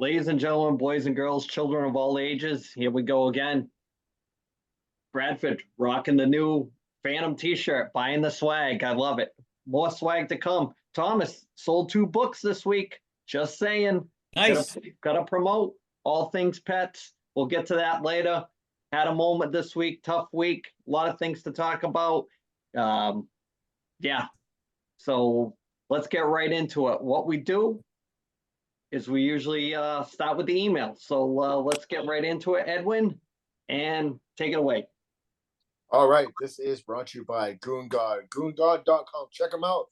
Ladies and gentlemen, boys and girls, children of all ages, here we go again. Bradford rocking the new Phantom t-shirt, buying the swag. I love it. More swag to come. Thomas sold 2 books this week. Just saying. Nice. Gotta promote all things pets. We'll get to that later. Had a moment this week, tough week, a lot of things to talk about. Yeah. So let's get right into it. What we do is we usually start with the email. So let's get right into it, Edwin, and take it away. All right, this is brought to you by GoonGuard, goonguard.com. Check them out.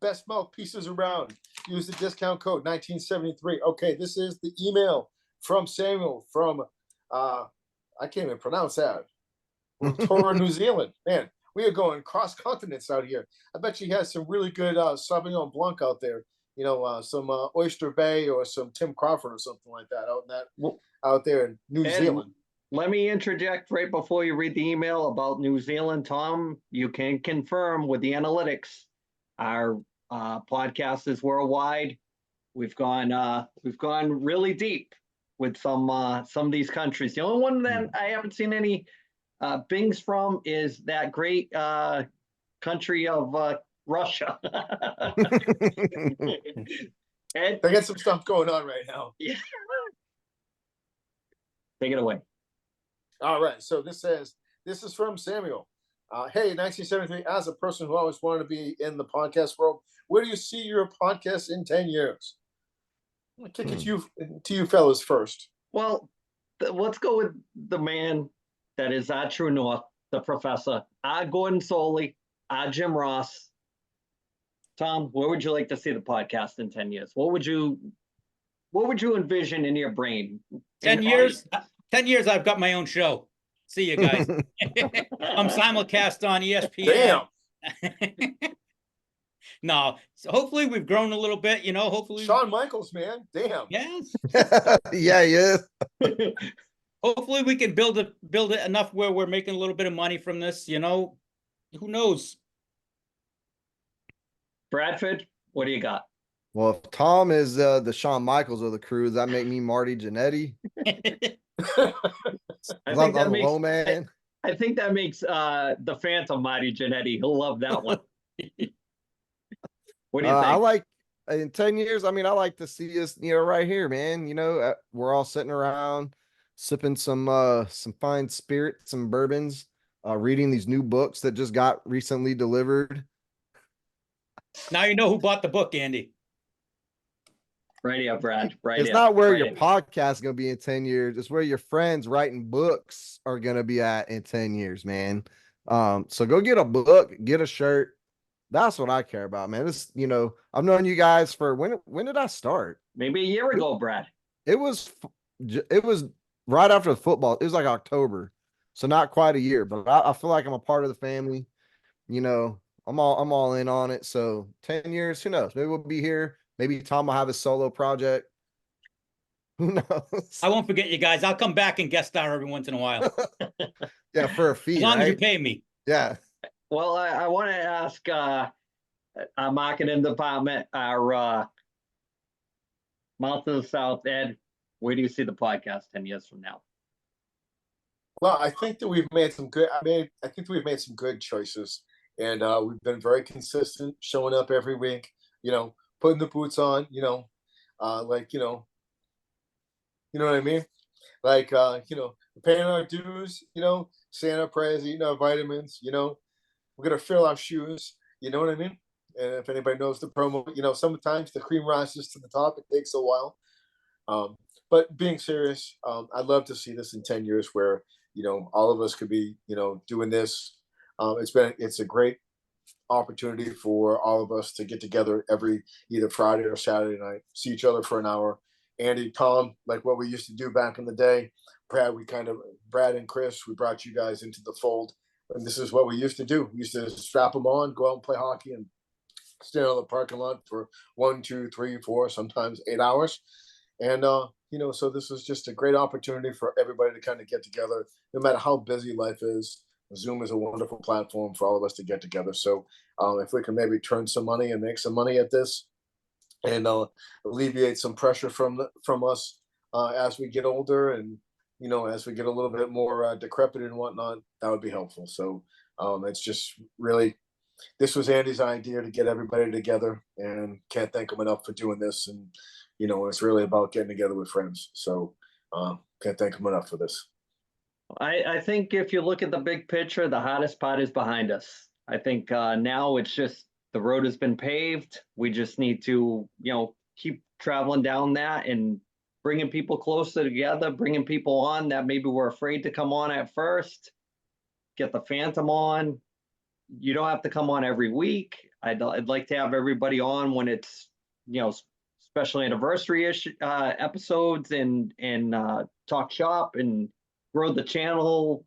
Best mouthpieces around. Use the discount code 1973. Okay, this is the email from Samuel from, I can't even pronounce that, Rotorua, New Zealand. Man, we are going cross continents out here. I bet you has some really good Sauvignon Blanc out there. You know, some Oyster Bay or some Tim Crawford or something like that out there in New Zealand. Let me interject right before you read the email about New Zealand. Tom, you can confirm with the analytics, our podcast is worldwide. We've gone really deep with some of these countries. The only one that I haven't seen any bings from is that great country of Russia. Ed? They got some stuff going on right now. Yeah. Take it away. All right. So this is from Samuel. Hey, 1973, as a person who always wanted to be in the podcast world, where do you see your podcast in 10 years? I'm going to kick it to you fellas first. Well, let's go with the man that is our true north, the professor, our Gordon Soley, our Jim Ross. Tom, where would you like to see the podcast in 10 years? What would you envision in your brain? 10 years? 10 years, I've got my own show. See you guys. I'm simulcast on ESPN. Damn. No, so hopefully we've grown a little bit, you know, hopefully. Shawn Michaels, man. Damn. Yes. Yeah. Hopefully we can build it enough where we're making a little bit of money from this, you know. Who knows? Bradford, what do you got? Well, if Tom is the Shawn Michaels of the crew, does that make me Marty Jannetty? I think that low man. I think that makes the Phantom Marty Jannetty. He'll love that one. What do you think? I like in 10 years. I mean, I like to see us, you know, right here, man. You know, we're all sitting around sipping some fine spirits, some bourbons, reading these new books that just got recently delivered. Now you know who bought the book, Andy. Right up, Brad. Right. It's not where your podcast is going to be in 10 years. It's where your friends writing books are going to be at in 10 years, man. So go get a book, get a shirt. That's what I care about, man. This, you know, I've known you guys for when did I start? Maybe a year ago, Brad. It was right after the football. It was like October. So not quite a year, but I feel like I'm a part of the family. You know, I'm all in on it. So 10 years, who knows? Maybe we'll be here. Maybe Tom will have a solo project. Who knows? I won't forget you guys. I'll come back and guest star every once in a while. Yeah, for a fee. As long right? as you pay me. Yeah. Well, I want to ask our marketing department, our Mouth of the South, Ed, where do you see the podcast 10 years from now? Well, I think that we've made some good. I think we've made some good choices, and we've been very consistent, showing up every week. You know, putting the boots on. You know, like you know what I mean. Like you know, paying our dues. You know, saying our prayers, eating our vitamins. You know, we're gonna fill our shoes. You know what I mean? And if anybody knows the promo, you know, sometimes the cream rises to the top. It takes a while. But being serious, I'd love to see this in 10 years where, you know, all of us could be, you know, doing this. It's a great opportunity for all of us to get together every either Friday or Saturday night, see each other for an hour. Andy, Tom, like what we used to do back in the day. Brad and Chris, we brought you guys into the fold. And this is what we used to do. We used to strap them on, go out and play hockey and stand on the parking lot for 1, 2, 3, 4, sometimes 8 hours. And, you know, so this was just a great opportunity for everybody to kind of get together, no matter how busy life is. Zoom is a wonderful platform for all of us to get together. So if we can maybe turn some money and make some money at this, and alleviate some pressure from us as we get older, and as we get a little bit more decrepit and whatnot. That would be helpful. So it's just really, this was Andy's idea to get everybody together, and can't thank him enough for doing this. And it's really about getting together with friends. So can't thank him enough for this. I think if you look at the big picture, the hardest part is behind us. I think now it's just the road has been paved. We just need to, keep traveling down that and bringing people closer together, bringing people on that maybe were afraid to come on at first. Get the Phantom on. You don't have to come on every week. I'd like to have everybody on when it's, special anniversary episodes and talk shop and grow the channel,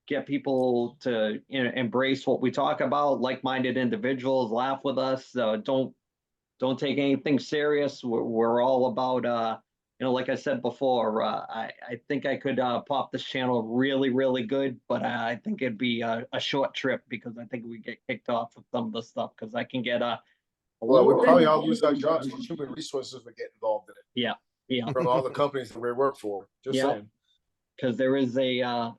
get people to embrace what we talk about, like-minded individuals, laugh with us. Don't take anything serious. We're all about, like I said before, I think I could pop this channel really, really good, but I think it'd be a short trip because I think we get kicked off with some of the stuff because I can get Well, we probably all lose our jobs because human resources would get involved in it. Yeah. From all the companies that we work for. Just Yeah. saying. Because there is I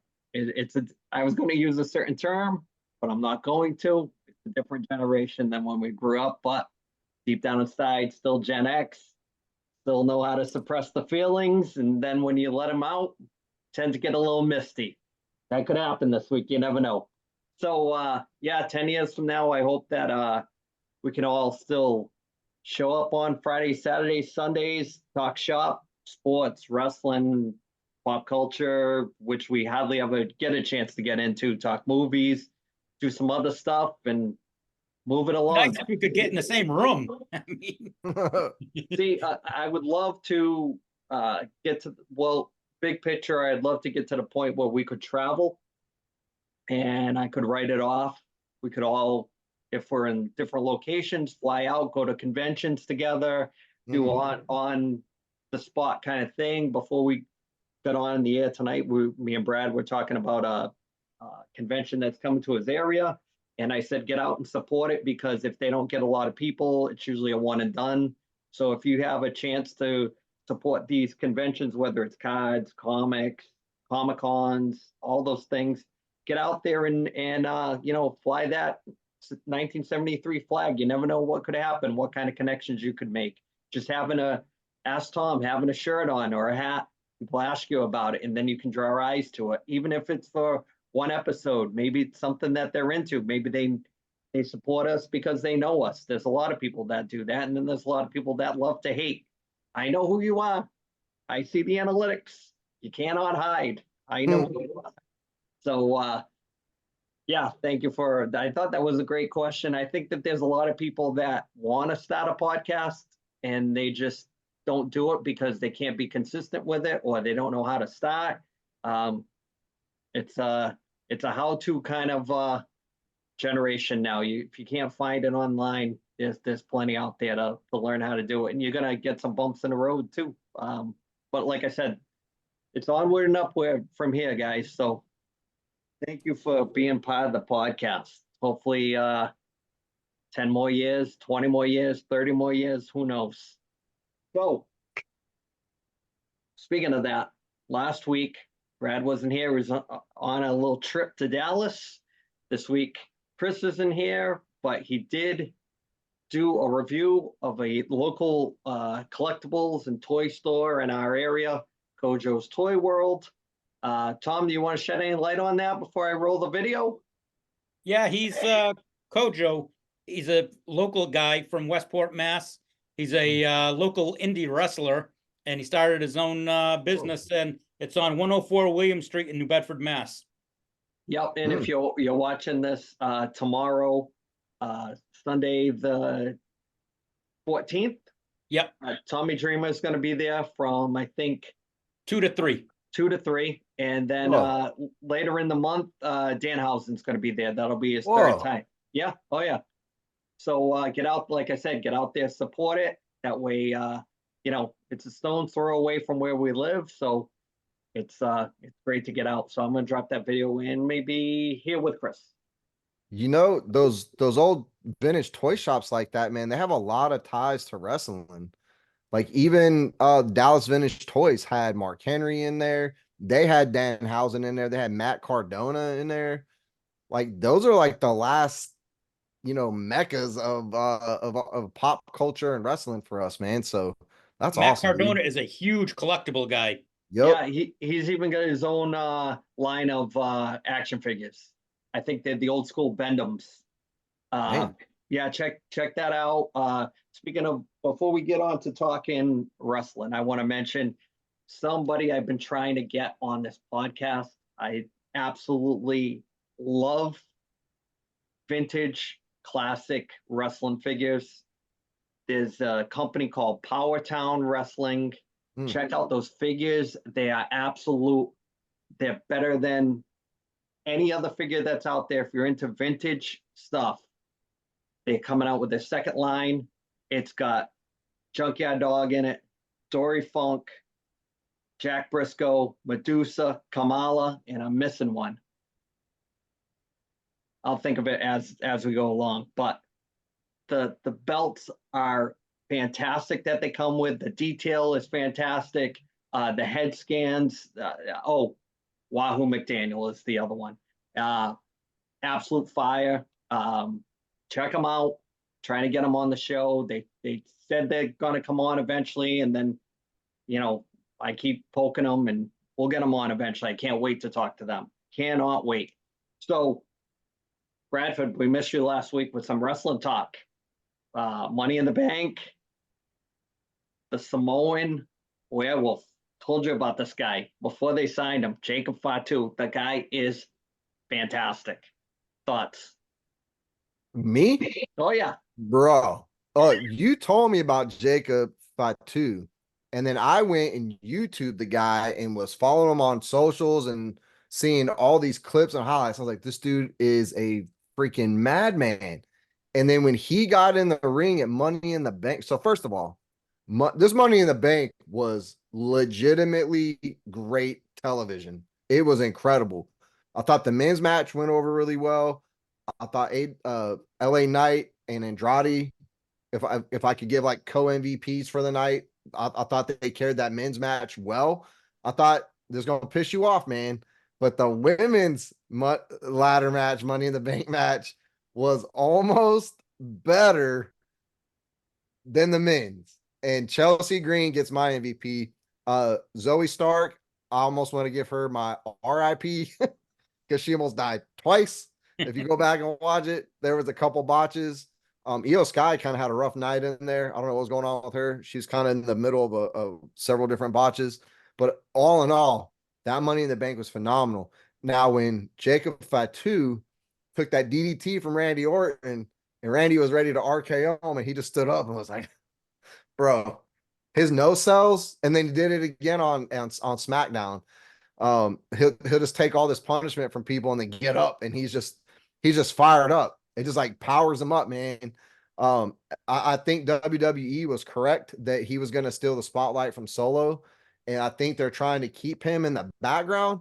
was going to use a certain term, but I'm not going to. It's a different generation than when we grew up, but deep down inside, still Gen X, still know how to suppress the feelings. And then when you let them out, tend to get a little misty. That could happen this week. You never know. So, 10 years from now, I hope that we can all still show up on Fridays, Saturdays, Sundays, talk shop, sports, wrestling, pop culture, which we hardly ever get a chance to get into, talk movies, do some other stuff, and move it along. Nice if we could get in the same room. I mean, See, I would love to get to, big picture, I'd love to get to the point where we could travel and I could write it off. We could all, if we're in different locations, fly out, go to conventions together, do on the spot kind of thing. Before we got on the air tonight, me and Brad were talking about a convention that's coming to his area. And I said, get out and support it because if they don't get a lot of people, it's usually a one and done. So if you have a chance to support these conventions, whether it's cards, comics, Comic-Cons, all those things, get out there and fly that 1973 flag. You never know what could happen, what kind of connections you could make. Just ask Tom, having a shirt on or a hat, people ask you about it, and then you can draw eyes to it. Even if it's for one episode, maybe it's something that they're into. Maybe they support us because they know us. There's a lot of people that do that, and then there's a lot of people that love to hate. I know who you are. I see the analytics. You cannot hide. I know who you are. So, thank you I thought that was a great question. I think that there's a lot of people that want to start a podcast and they just don't do it because they can't be consistent with it or they don't know how to start. It's a how-to kind of generation now. If you can't find it online, there's plenty out there to learn how to do it, and you're gonna get some bumps in the road too. But like I said, it's onward and upward from here, guys. So thank you for being part of the podcast. Hopefully 10 more years, 20 more years, 30 more years, who knows? So speaking of that, last week, Brad wasn't here. He was on a little trip to Dallas. This week, Chris isn't here, but he did do a review of a local collectibles and toy store in our area, Kojo's Toy World. Tom, do you want to shed any light on that before I roll the video? yeah, he's Kojo. He's a local guy from Westport, Mass. He's a local indie wrestler, and he started his own business, and it's on 104 William Street in New Bedford, Mass. Yep, and if you're watching this tomorrow, Sunday the 14th, Yep, Tommy Dreamer is going to be there from, I think, 2 to 3. 2 to 3. And then later in the month, Danhausen's going to be there. That'll be his third time. Yeah. Oh, yeah. So get out, like I said, get out there, support it. That way, it's a stone's throw away from where we live. So it's great to get out. So I'm going to drop that video in maybe here with Chris. You know, those old vintage toy shops like that, man, they have a lot of ties to wrestling. Like even Dallas Vintage Toys had Mark Henry in there. They had Danhausen in there. They had Matt Cardona in there. Like those are like the last, meccas of pop culture and wrestling for us, man. So that's Matt awesome, Cardona dude. is a huge collectible guy. Yep. Yeah, he's even got his own line of action figures. I think they're the old school Bendums. Uh, Man. yeah, check that out. Speaking of, before we get on to talking wrestling, I want to mention somebody I've been trying to get on this podcast. I absolutely love vintage classic wrestling figures. There's a company called Powertown Wrestling. Mm. Check out those figures. They are absolute. They're better than any other figure that's out there. If you're into vintage stuff, they're coming out with their second line. It's got Junkyard Dog in it, Dory Funk, Jack Briscoe, Medusa, Kamala, and I'm missing one. I'll think of it as we go along. But the belts are fantastic that they come with. The detail is fantastic. The head scans. Wahoo McDaniel is the other one. Absolute fire. Check them out. Trying to get them on the show. They said they're gonna come on eventually, and then, I keep poking them, and we'll get them on eventually. I can't wait to talk to them. Cannot wait. So, Bradford, we missed you last week with some wrestling talk. Money in the Bank, the Samoan Werewolf. Told you about this guy before they signed him, Jacob Fatu. The guy is fantastic. Thoughts? Me? Oh yeah, Bro. Oh, you told me about Jacob Fatu. And then I went and YouTubed the guy and was following him on socials and seeing all these clips and highlights. I was like, this dude is a freaking madman. And then when he got in the ring at Money in the Bank, so first of all, this Money in the Bank was legitimately great television. It was incredible. I thought the men's match went over really well. I thought LA Knight and Andrade, if I could give like co-MVPs for the night, I thought that they carried that men's match well. I thought this is gonna piss you off, man. But the women's ladder match, Money in the Bank match, was almost better than the men's. And Chelsea Green gets my MVP. Zoe Stark, I almost want to give her my RIP because she almost died twice. If you go back and watch it, there was a couple botches. Io Sky kind of had a rough night in there. I don't know what was going on with her. She's kind of in the middle of several different botches. But all in all, that Money in the Bank was phenomenal. Now, when Jacob Fatu took that DDT from Randy Orton and Randy was ready to RKO him, and he just stood up and was like, bro, his no sells, and then he did it again on SmackDown. He'll just take all this punishment from people and then get up, and he's just fired up. It just like powers him up, man. I think WWE was correct that he was going to steal the spotlight from Solo, and I think they're trying to keep him in the background,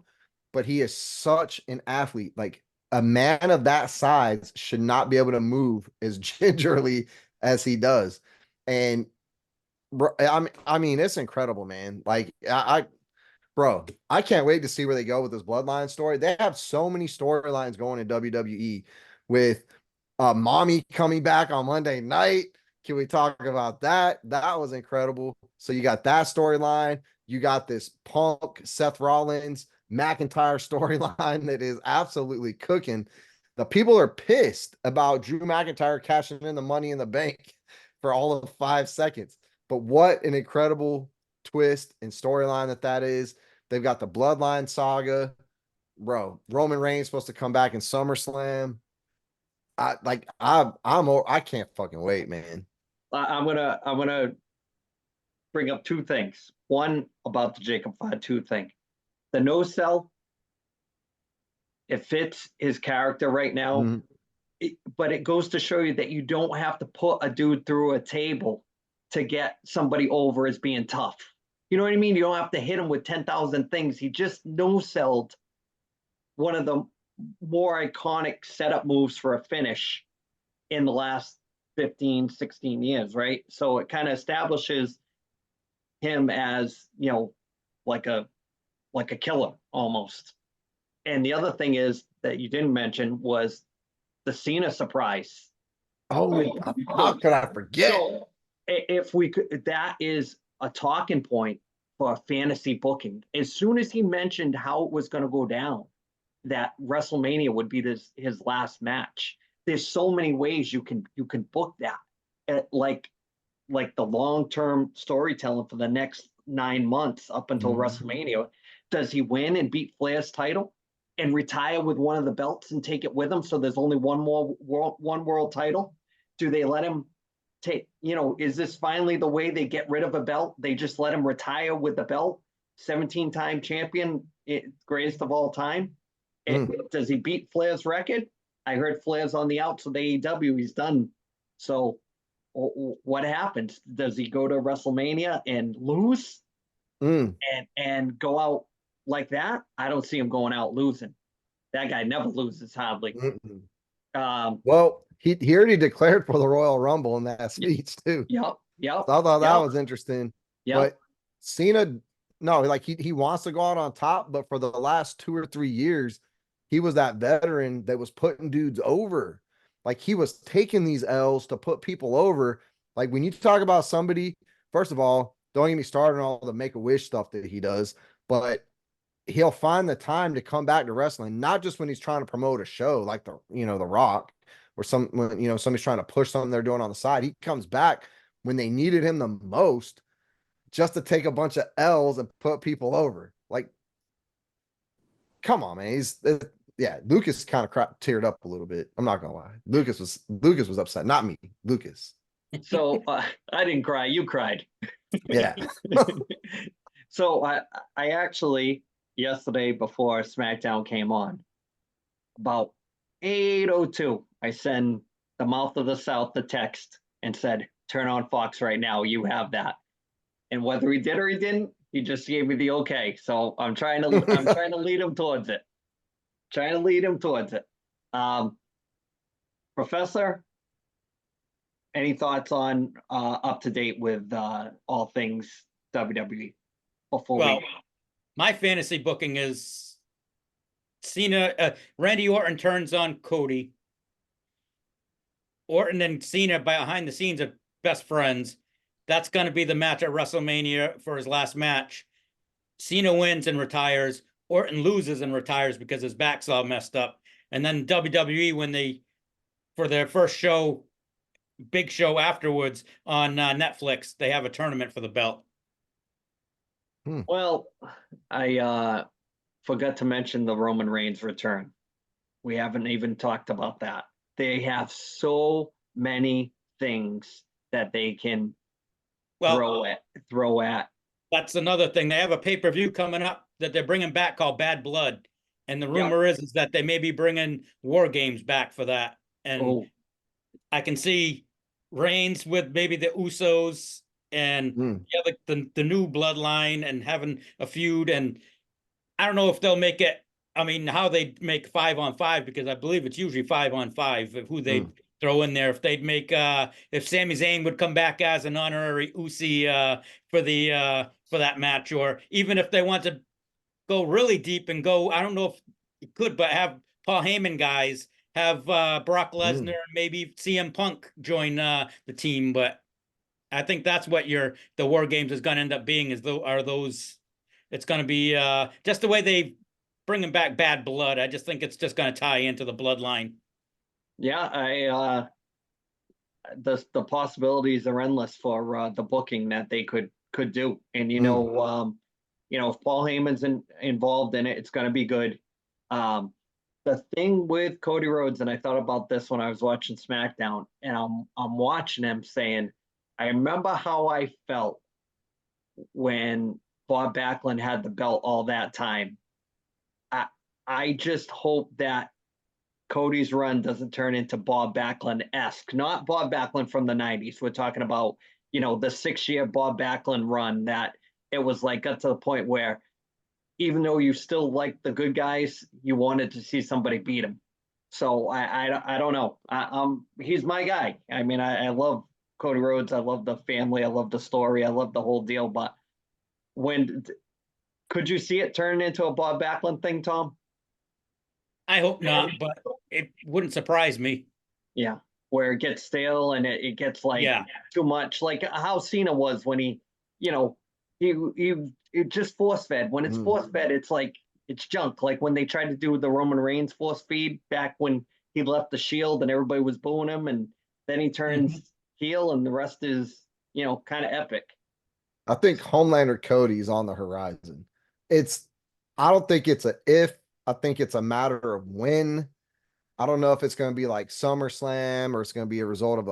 but he is such an athlete. Like a man of that size should not be able to move as gingerly as he does. And I mean, it's incredible, man. Like bro, I can't wait to see where they go with this bloodline story. They have so many storylines going in WWE with mommy coming back on Monday night. Can we talk about that? That was incredible. So you got that storyline. You got this Punk, Seth Rollins, McIntyre storyline that is absolutely cooking. The people are pissed about Drew McIntyre cashing in the Money in the Bank for all of 5 seconds. But what an incredible twist and storyline that is. They've got the Bloodline saga. Bro, Roman Reigns supposed to come back in SummerSlam. I can't fucking wait, man. I'm gonna bring up two things. One about the Jacob Fatu thing. The no sell, it fits his character right now. Mm-hmm. But it goes to show you that you don't have to put a dude through a table to get somebody over as being tough. You know what I mean? You don't have to hit him with 10,000 things. He just no-selled one of the more iconic setup moves for a finish in the last 15, 16 years, right? So it kind of establishes him as, like a killer almost. And the other thing is that you didn't mention was the Cena surprise. Oh, how could I forget? So if we could, that is a talking point for fantasy booking. As soon as he mentioned how it was going to go down, that WrestleMania would be his last match. There's so many ways you can book that, like the long term storytelling for the next 9 months up until WrestleMania. Does he win and beat Flair's title and retire with one of the belts and take it with him? So there's only one world title. Do they let him take? Is this finally the way they get rid of a belt? They just let him retire with the belt, 17-time champion, greatest of all time. Does he beat Flair's record? I heard Flair's on the outs with AEW. He's done. So what happens? Does he go to WrestleMania and lose and go out like that? I don't see him going out losing. That guy never loses hardly. Well, he already declared for the Royal Rumble in that speech too. Yep. So I thought that was interesting. Yep. But Cena, no, like he wants to go out on top, but for the last 2 or 3 years, he was that veteran that was putting dudes over. Like he was taking these L's to put people over. Like when you talk about somebody, first of all, don't get me started on all the Make-A-Wish stuff that he does, but he'll find the time to come back to wrestling, not just when he's trying to promote a show like the Rock or somebody's trying to push something they're doing on the side. He comes back when they needed him the most just to take a bunch of L's and put people over. Like, come on, man. Lucas kind of teared up a little bit. I'm not gonna lie. Lucas was upset, not me. Lucas. So I didn't cry. You cried. Yeah. So I actually yesterday before SmackDown came on, about 8:02, I send the Mouth of the South the text and said, "Turn on Fox right now. You have that." And whether he did or he didn't, he just gave me the okay. So I'm trying to lead him towards it. Professor, any thoughts on up to date with all things WWE before my fantasy booking is Cena, Randy Orton turns on Cody. Orton and Cena behind the scenes are best friends. That's going to be the match at WrestleMania for his last match. Cena wins and retires. Orton loses and retires because his back's all messed up. And then WWE, for their first show, big show afterwards on Netflix, they have a tournament for the belt. Well, I forgot to mention the Roman Reigns return. We haven't even talked about that. They have so many things that they can throw at. That's another thing. They have a pay-per-view coming up that they're bringing back called Bad Blood. And the rumor is that they may be bringing War Games back for that. And I can see Reigns with maybe the Usos and the new bloodline and having a feud. And I don't know if they'll make it. I mean, how they make 5-on-5, because I believe it's usually 5-on-5 of who they throw in there. If they'd make if Sami Zayn would come back as an honorary Usi for that match, or even if they want to go really deep and go, I don't know if you could, but have Paul Heyman guys, have Brock Lesnar and maybe CM Punk join the team. But I think that's what the War Games is going to end up being, it's going to be just the way they bringing back Bad Blood. I just think it's just going to tie into the bloodline. Yeah, the possibilities are endless for the booking that they could do. And if Paul Heyman's involved in it, it's going to be good. The thing with Cody Rhodes, and I thought about this when I was watching SmackDown, and I'm watching him saying, I remember how I felt when Bob Backlund had the belt all that time. I just hope that Cody's run doesn't turn into Bob Backlund-esque, not Bob Backlund from the 90s. We're talking about, the 6-year Bob Backlund run that it was like got to the point where even though you still like the good guys, you wanted to see somebody beat him. So I don't know. He's my guy. I mean, I love Cody Rhodes. I love the family. I love the story. I love the whole deal. But when could you see it turn into a Bob Backlund thing, Tom? I hope not, but it wouldn't surprise me. Yeah, where it gets stale and it gets like Yeah. too much, like how Cena was when he, you know, he it just force fed. When it's force fed, it's like it's junk. Like when they tried to do the Roman Reigns force feed back when he left the Shield and everybody was booing him, and then he turns heel, and the rest is kind of epic. I think Homelander Cody's on the horizon. I don't think it's a if, I think it's a matter of when. I don't know if it's going to be like SummerSlam or it's going to be a result of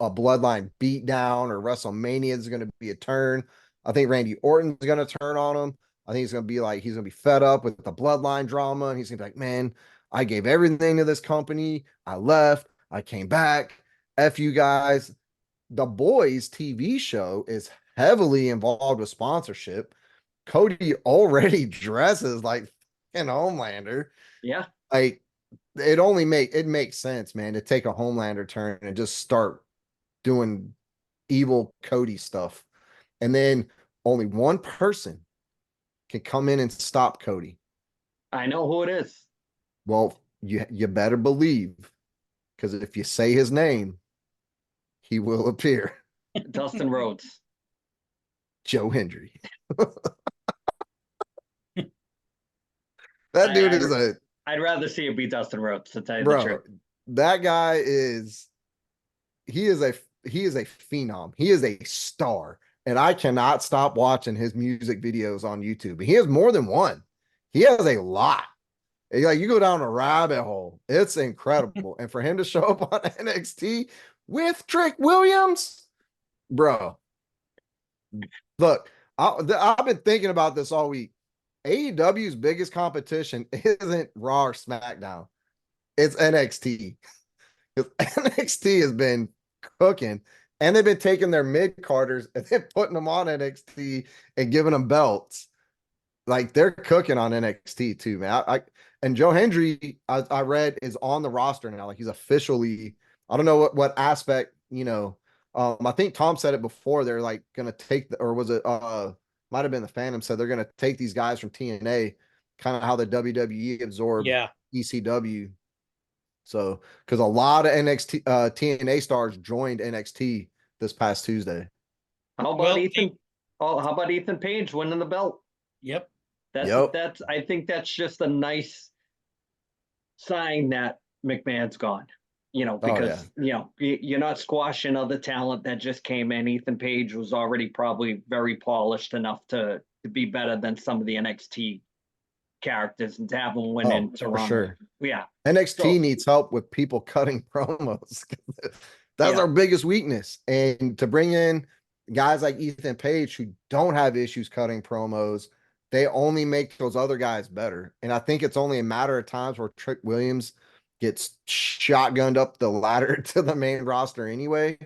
a bloodline beatdown, or WrestleMania is going to be a turn. I think Randy Orton's going to turn on him. I think he's going to be like, he's going to be fed up with the bloodline drama. And he's going to be like, man, I gave everything to this company. I left. I came back. F you guys. The Boys TV show is heavily involved with sponsorship. Cody already dresses like an Homelander. Yeah. Like, it makes sense, man, to take a Homelander turn and just start doing evil Cody stuff. And then only one person can come in and stop Cody. I know who it is. Well, you better believe, because if you say his name, he will appear. Dustin Rhodes. Joe Hendry. That dude is a I'd rather see it be Dustin Rhodes, to tell you the bro. truth. That guy is a phenom. He is a star. And I cannot stop watching his music videos on YouTube. He has more than one. He has a lot. Like, you go down a rabbit hole. It's incredible. And for him to show up on NXT with Trick Williams, bro. Look, I've been thinking about this all week. AEW's biggest competition isn't Raw or SmackDown. It's NXT. Because NXT has been cooking, and they've been taking their mid-carders and then putting them on NXT and giving them belts. Like, they're cooking on NXT too, man. And Joe Hendry, I read, is on the roster now. Like, he's officially, I don't know what aspect, I think Tom said it before. They're like going to take or was it, might have been the Phantom said they're going to take these guys from TNA, kind of how the WWE absorbed ECW. So, because a lot of NXT TNA stars joined NXT this past Tuesday. How about Ethan? Oh, how about Ethan Page winning the belt? Yep. That's I think that's just a nice sign that McMahon's gone. Because you're not squashing other talent that just came in. Ethan Page was already probably very polished enough to be better than some of the NXT characters, and to have them win in Toronto. For sure. Yeah. NXT needs help with people cutting promos. That's our biggest weakness. And to bring in guys like Ethan Page who don't have issues cutting promos, they only make those other guys better. And I think it's only a matter of times where Trick Williams gets shotgunned up the ladder to the main roster anyway,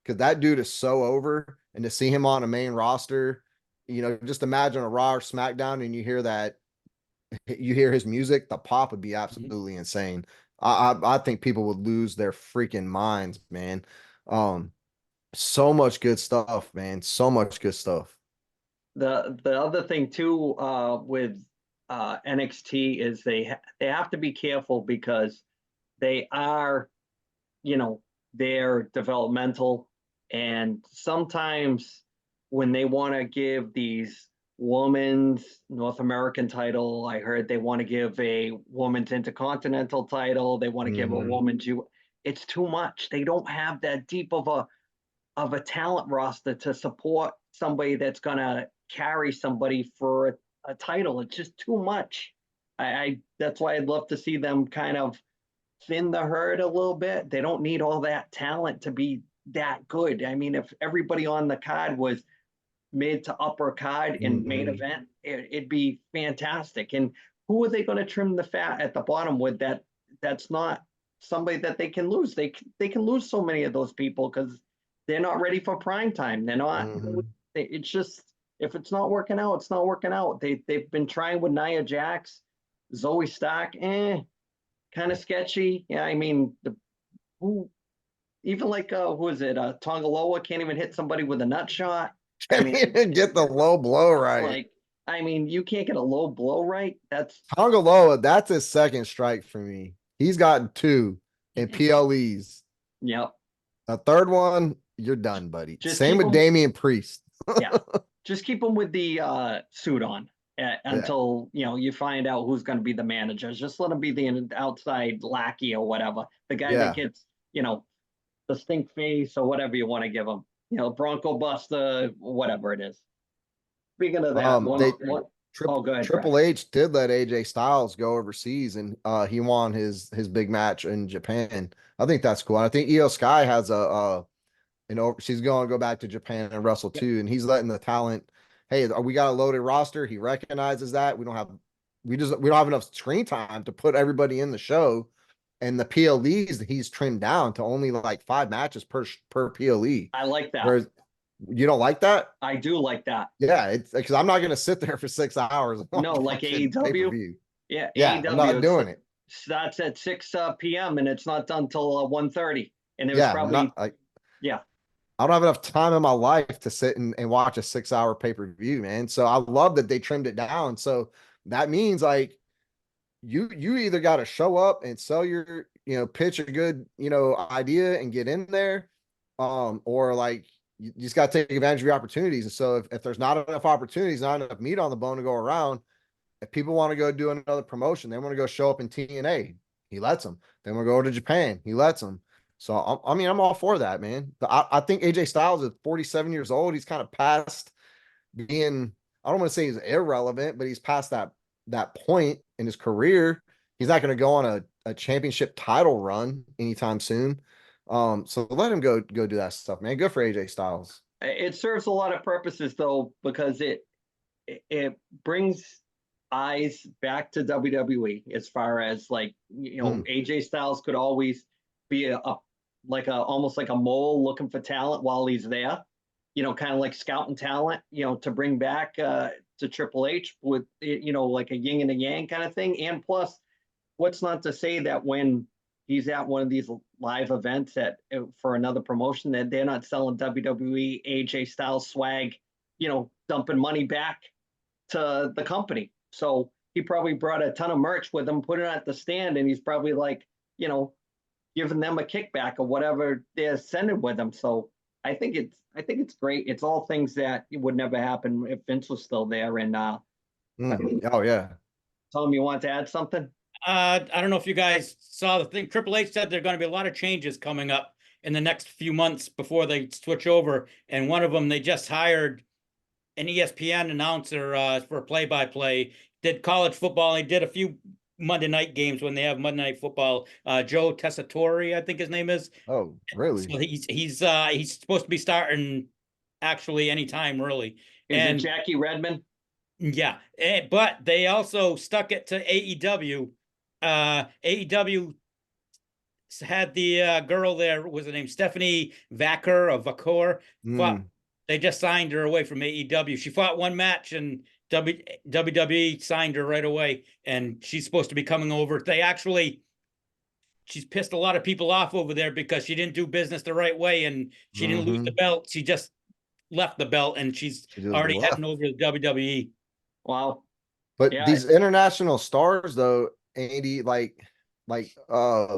because that dude is so over. And to see him on a main roster, just imagine a Raw or SmackDown and you hear his music, the pop would be absolutely insane. I think people would lose their freaking minds, man. So much good stuff, man. So much good stuff. The other thing too, with NXT is they have to be careful, because they are, they're developmental, and sometimes when they want to give these women's North American title, I heard they want to give a women's Intercontinental title, they want to give a woman's, it's too much. They don't have that deep of a talent roster to support somebody that's gonna carry somebody for a title. It's just too much. That's why I'd love to see them kind of thin the herd a little bit. They don't need all that talent to be that good. I mean, if everybody on the card was mid to upper card in main event, it'd be fantastic. And who are they going to trim the fat at the bottom with that's not somebody that they can lose? They can lose so many of those people because they're not ready for prime time. They're not. It's just if it's not working out, it's not working out. They've been trying with Nia Jax, Zoe Stark, kind of sketchy. Yeah, I mean who even like who is it? Tongaloa can't even hit somebody with a nut shot. I Can't mean, even get the low blow right. like, I mean, you can't get a low blow right. That's Tongaloa, that's his second strike for me. He's gotten 2 in PLEs. yep. A third one, you're done, buddy. Just Same keep with him- Damian Priest. Yeah. Just keep him with the suit on until you find out who's going to be the manager. Just let him be the outside lackey or whatever. The guy Yeah. that gets the stink face or whatever you want to give him. Bronco Buster, whatever it is. Speaking of that, oh, go ahead, Triple Brad. H did let AJ Styles go overseas, and he won his big match in Japan. I think that's cool. And I think Io Sky has she's going to go back to Japan and wrestle too. And he's letting the talent, hey, we got a loaded roster. He recognizes that we don't have enough screen time to put everybody in the show. And the PLEs he's trimmed down to only like 5 matches per PLE. I like that. Whereas you don't like that? I do like that. Yeah, it's because I'm not going to sit there for 6 hours. No, like AEW. Yeah, AEW I'm not doing it. starts at 6 p.m. and it's not done till 1:30. And it was Yeah, probably I don't have enough time in my life to sit and watch a 6-hour pay-per-view, man. So I love that they trimmed it down. So that means like you either got to show up and sell your, pitch a good, idea and get in there. Or like you just got to take advantage of your opportunities. And so if there's not enough opportunities, not enough meat on the bone to go around, if people want to go do another promotion, they want to go show up in TNA, he lets them. They want to go to Japan, he lets them. So, I'm all for that, man. I think AJ Styles is 47 years old. He's kind of past being, I don't want to say he's irrelevant, but he's past that point in his career. He's not going to go on a championship title run anytime soon. So let him go do that stuff, man. Good for AJ Styles. It serves a lot of purposes though, because it brings eyes back to WWE as far as like, AJ Styles could always be almost like a mole looking for talent while he's there, kind of like scouting talent, to bring back to Triple H with, like a yin and a yang kind of thing. And plus, what's not to say that when he's at one of these live events for another promotion that they're not selling WWE AJ Styles swag, dumping money back to the company. So he probably brought a ton of merch with him, put it at the stand, and he's probably like, giving them a kickback or whatever they're sending with them. So I think it's great. It's all things that would never happen if Vince was still there. And Oh yeah. Tom, you want to add something? I don't know if you guys saw the thing. Triple H said there are going to be a lot of changes coming up in the next few months before they switch over. And one of them, they just hired an ESPN announcer for play-by-play. Did college football. He did a few Monday night games when they have Monday Night Football. Joe Tessitore, I think his name is. Oh, really? So he's supposed to be starting actually anytime, really. Is it Jackie Redmond? Yeah, but they also stuck it to AEW. AEW had the girl there, was her name Stephanie Vacor. They just signed her away from AEW. She fought one match and WWE signed her right away, and she's supposed to be coming over. She's pissed a lot of people off over there because she didn't do business the right way, and she didn't lose the belt. She just left the belt, and she's already heading over to WWE. Wow. But these international stars, though, Andy, like Shinsuke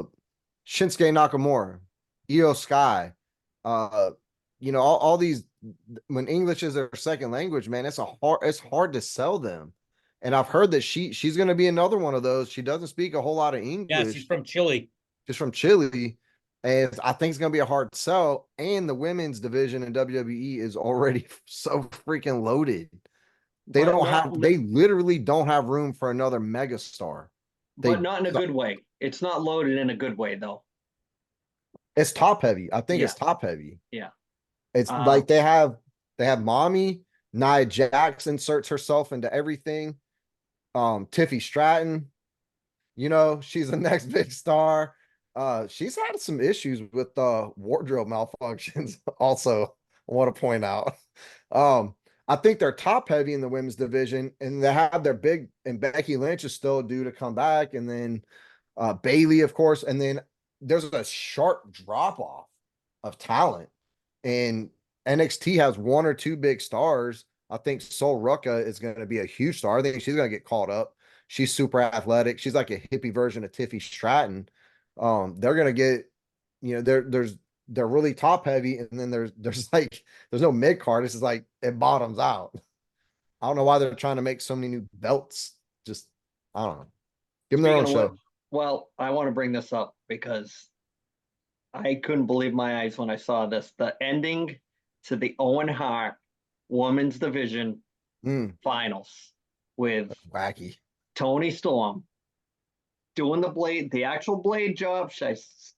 Nakamura, Io Sky, all these, when English is their second language, man, it's hard to sell them. And I've heard that she's going to be another one of those. She doesn't speak a whole lot of English. Yeah, she's from Chile. She's from Chile. And I think it's going to be a hard sell. And the women's division in WWE is already so freaking loaded. They literally don't have room for another megastar. But not in a good way. It's not loaded in a good way, though. It's top heavy. I think it's top heavy. Yeah. It's like they have mommy, Nia Jax inserts herself into everything. Tiffy Stratton, she's the next big star. She's had some issues with wardrobe malfunctions also, I want to point out. I think they're top heavy in the women's division, and they have their big, and Becky Lynch is still due to come back, and then Bailey, of course, and then there's a sharp drop off of talent, and NXT has one or two big stars. I think Sol Ruka is going to be a huge star. I think she's going to get called up. She's super athletic. She's like a hippie version of Tiffy Stratton. They're going to get, they're really top heavy, and then there's no mid card. This is like it bottoms out. I don't know why they're trying to make so many new belts. Just I don't know. Give them their own Speaking of show. which, well, I want to bring this up because I couldn't believe my eyes when I saw this. The ending to the Owen Hart Women's Division finals with Wacky. Tony Storm doing the actual blade job.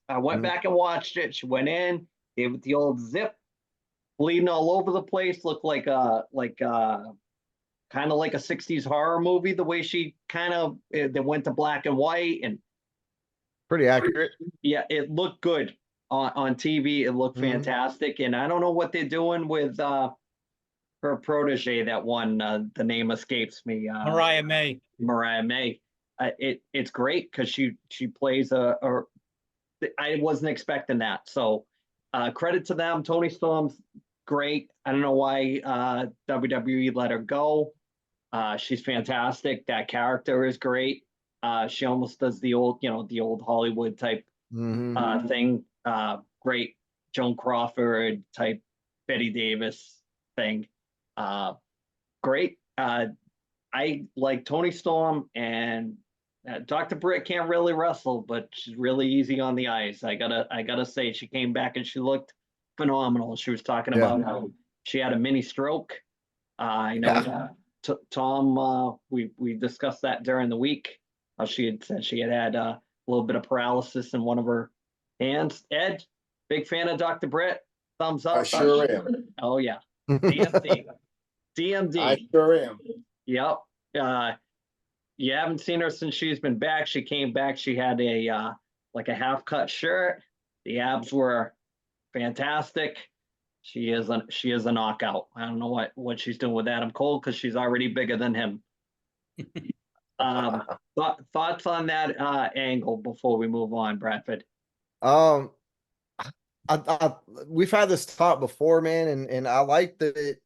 I went back and watched it. She went in, gave it the old zip, bleeding all over the place. Looked like kind of like a 60s horror movie, the way she they went to black and white, and Pretty accurate. yeah, it looked good on TV. It looked fantastic. And I don't know what they're doing with her protege that won, the name escapes me. Mariah May. Mariah May. It's great because she plays I wasn't expecting that. So credit to them. Tony Storm's great. I don't know why WWE let her go. She's fantastic. That character is great. She almost does the old Hollywood type thing. Great Joan Crawford type Betty Davis thing. Great. I like Tony Storm, and Dr. Britt can't really wrestle, but she's really easy on the ice. I gotta say, she came back and she looked phenomenal. She was talking about how she had a mini stroke. I know Tom. We discussed that during the week. She had said she had a little bit of paralysis in one of her hands. Ed, big fan of Dr. Britt. Thumbs up. I sure am. Oh yeah. DMD. DMD. I sure am. Yep. You haven't seen her since she's been back. She came back. She had a half cut shirt. The abs were fantastic. She is a knockout. I don't know what she's doing with Adam Cole because she's already bigger than him. Thoughts on that angle before we move on, Bradford? We've had this talk before, man, and I like that.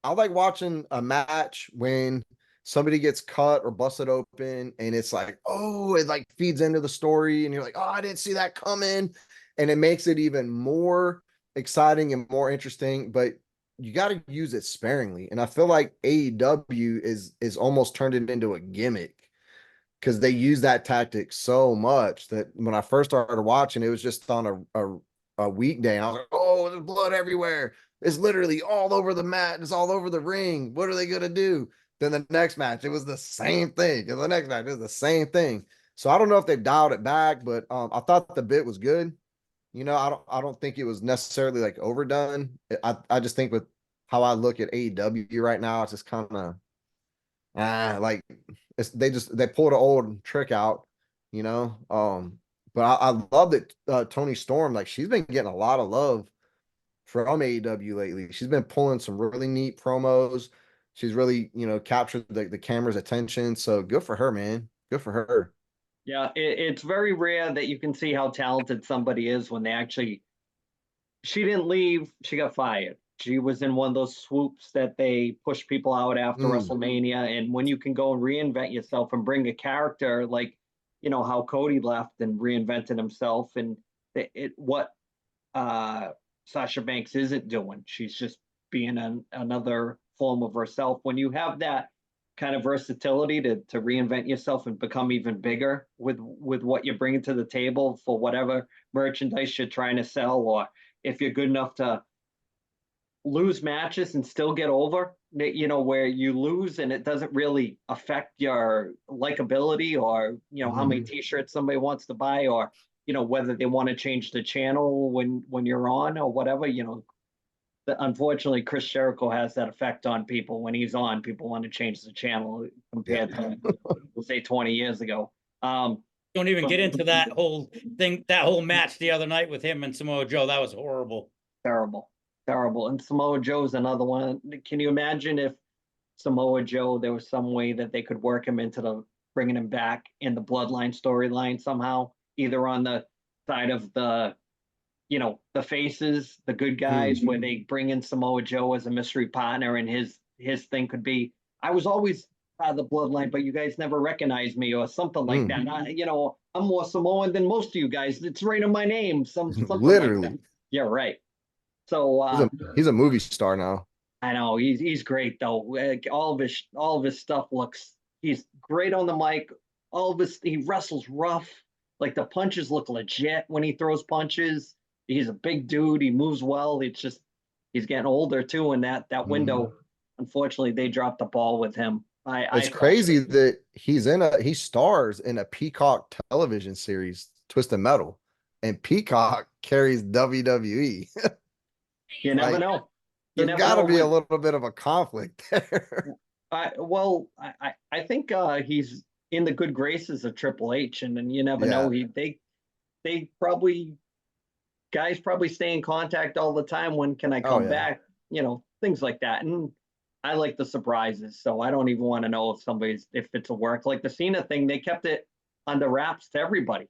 I like watching a match when somebody gets cut or busted open, and it's like, oh, it like feeds into the story, and you're like, oh, I didn't see that coming, and it makes it even more exciting and more interesting. But you got to use it sparingly, and I feel like AEW is almost turned it into a gimmick because they use that tactic so much that when I first started watching, it was just on a weekday, and I was like, oh, there's blood everywhere. It's literally all over the mat. It's all over the ring. What are they going to do? Then the next match, it was the same thing. And the next match, it was the same thing. So I don't know if they've dialed it back, but I thought the bit was good. I don't think it was necessarily like overdone. I just think with how I look at AEW right now, it's just kind of like they pulled an old trick out, But I love that Tony Storm, like she's been getting a lot of love from AEW lately. She's been pulling some really neat promos. She's really, captured the camera's attention. So good for her, man. Good for her. Yeah, it's very rare that you can see how talented somebody is when she didn't leave, she got fired. She was in one of those swoops that they push people out after WrestleMania. And when you can go and reinvent yourself and bring a character like, how Cody left and reinvented himself, and what Sasha Banks isn't doing. She's just being another form of herself. When you have that kind of versatility to reinvent yourself and become even bigger with what you're bringing to the table for whatever merchandise you're trying to sell, or if you're good enough to lose matches and still get over, where you lose and it doesn't really affect your likability or, how many t-shirts somebody wants to buy, or, whether they want to change the channel when you're on or whatever, unfortunately, Chris Jericho has that effect on people. When he's on, people want to change the channel compared to, we'll say, 20 years ago. Don't even get into that whole thing, that whole match the other night with him and Samoa Joe. That was horrible. Terrible. terrible. And Samoa Joe's another one. Can you imagine if Samoa Joe, there was some way that they could work him into the bringing him back in the bloodline storyline somehow, either on the side of the, the faces, the good guys, where they bring in Samoa Joe as a mystery partner, and his thing could be, I was always part of the bloodline, but you guys never recognized me, or something like that. I'm more Samoan than most of you guys. It's right in my name. Something like that. Literally. Yeah, right. So He's a movie star now. I know he's great though. Like, all of his stuff looks. He's great on the mic. He wrestles rough. Like the punches look legit when he throws punches. He's a big dude. He moves well. It's just he's getting older too. And that window, unfortunately, they dropped the ball with him. It's crazy that he stars in a Peacock television series, Twisted Metal, and Peacock carries WWE. You never know. There's got to be a little bit of a conflict there. I think he's in the good graces of Triple H, and then you never know. They probably guys stay in contact all the time. When can I come back? Things like that. And I like the surprises, so I don't even want to know if it's a work. Like the Cena thing, they kept it under wraps to everybody,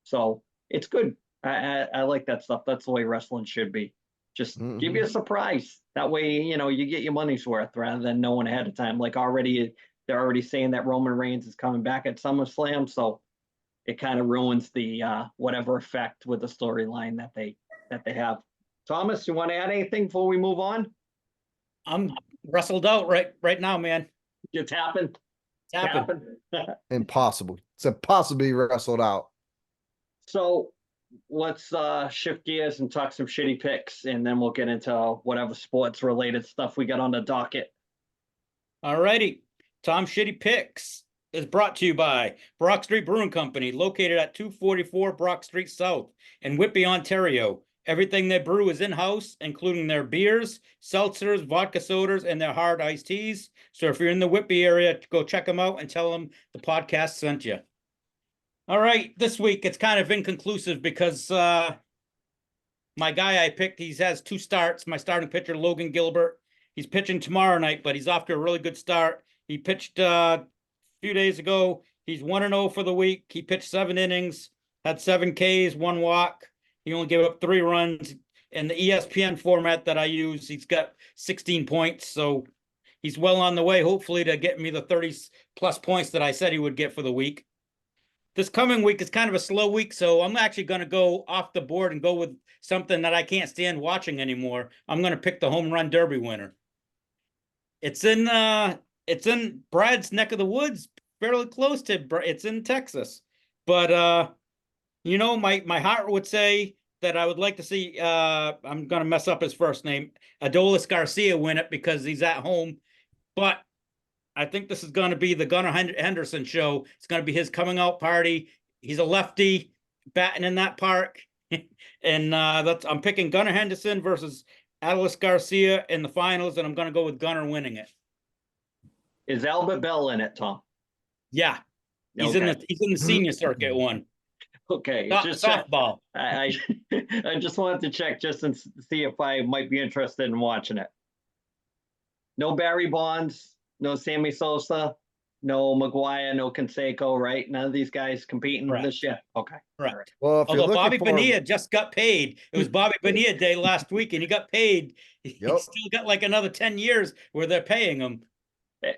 so it's good. I like that stuff. That's the way wrestling should be. Just give you a surprise. That way, you get your money's worth rather than knowing ahead of time. Like they're already saying that Roman Reigns is coming back at SummerSlam, so it kind of ruins the whatever effect with the storyline that they have. Thomas, you want to add anything before we move on? I'm wrestled out right now, man. You're tapping. Impossible. It's impossible to be wrestled out. So let's shift gears and talk some shitty picks, and then we'll get into whatever sports related stuff we got on the docket. All righty. Tom Shitty Picks is brought to you by Brock Street Brewing Company, located at 244 Brock Street South in Whitby, Ontario. Everything they brew is in-house, including their beers, seltzers, vodka sodas, and their hard iced teas. So if you're in the Whitby area, go check them out and tell them the podcast sent you. All right, this week it's kind of inconclusive because my guy I picked, he has 2 starts. My starting pitcher, Logan Gilbert, he's pitching tomorrow night, but he's off to a really good start. He pitched a few days ago. He's 1-0 for the week. He pitched 7 innings, had 7 Ks, 1 walk. He only gave up 3 runs. In the ESPN format that I use, he's got 16 points. So he's well on the way, hopefully, to get me the 30-plus points that I said he would get for the week. This coming week is kind of a slow week, so I'm actually going to go off the board and go with something that I can't stand watching anymore. I'm going to pick the Home Run Derby winner. It's in Brad's neck of the woods, fairly close to. It's in Texas, but my heart would say that I would like to see. I'm going to mess up his first name, Adolis Garcia, win it because he's at home, but I think this is going to be the Gunnar Henderson show. It's going to be his coming out party. He's a lefty batting in that park. And I'm picking Gunnar Henderson versus Adolis Garcia in the finals, and I'm going to go with Gunnar winning it. Is Albert Bell in it, Tom? Yeah. He's in the senior circuit one. Okay. Softball. I just wanted to check just and see if I might be interested in watching it. No Barry Bonds. No Sammy Sosa, no Maguire, no Canseco, right? None of these guys competing this year. Okay. Right. Well, although Bobby Bonilla just got paid. It was Bobby Bonilla Day last week, and he got paid. He still got like another 10 years where they're paying him.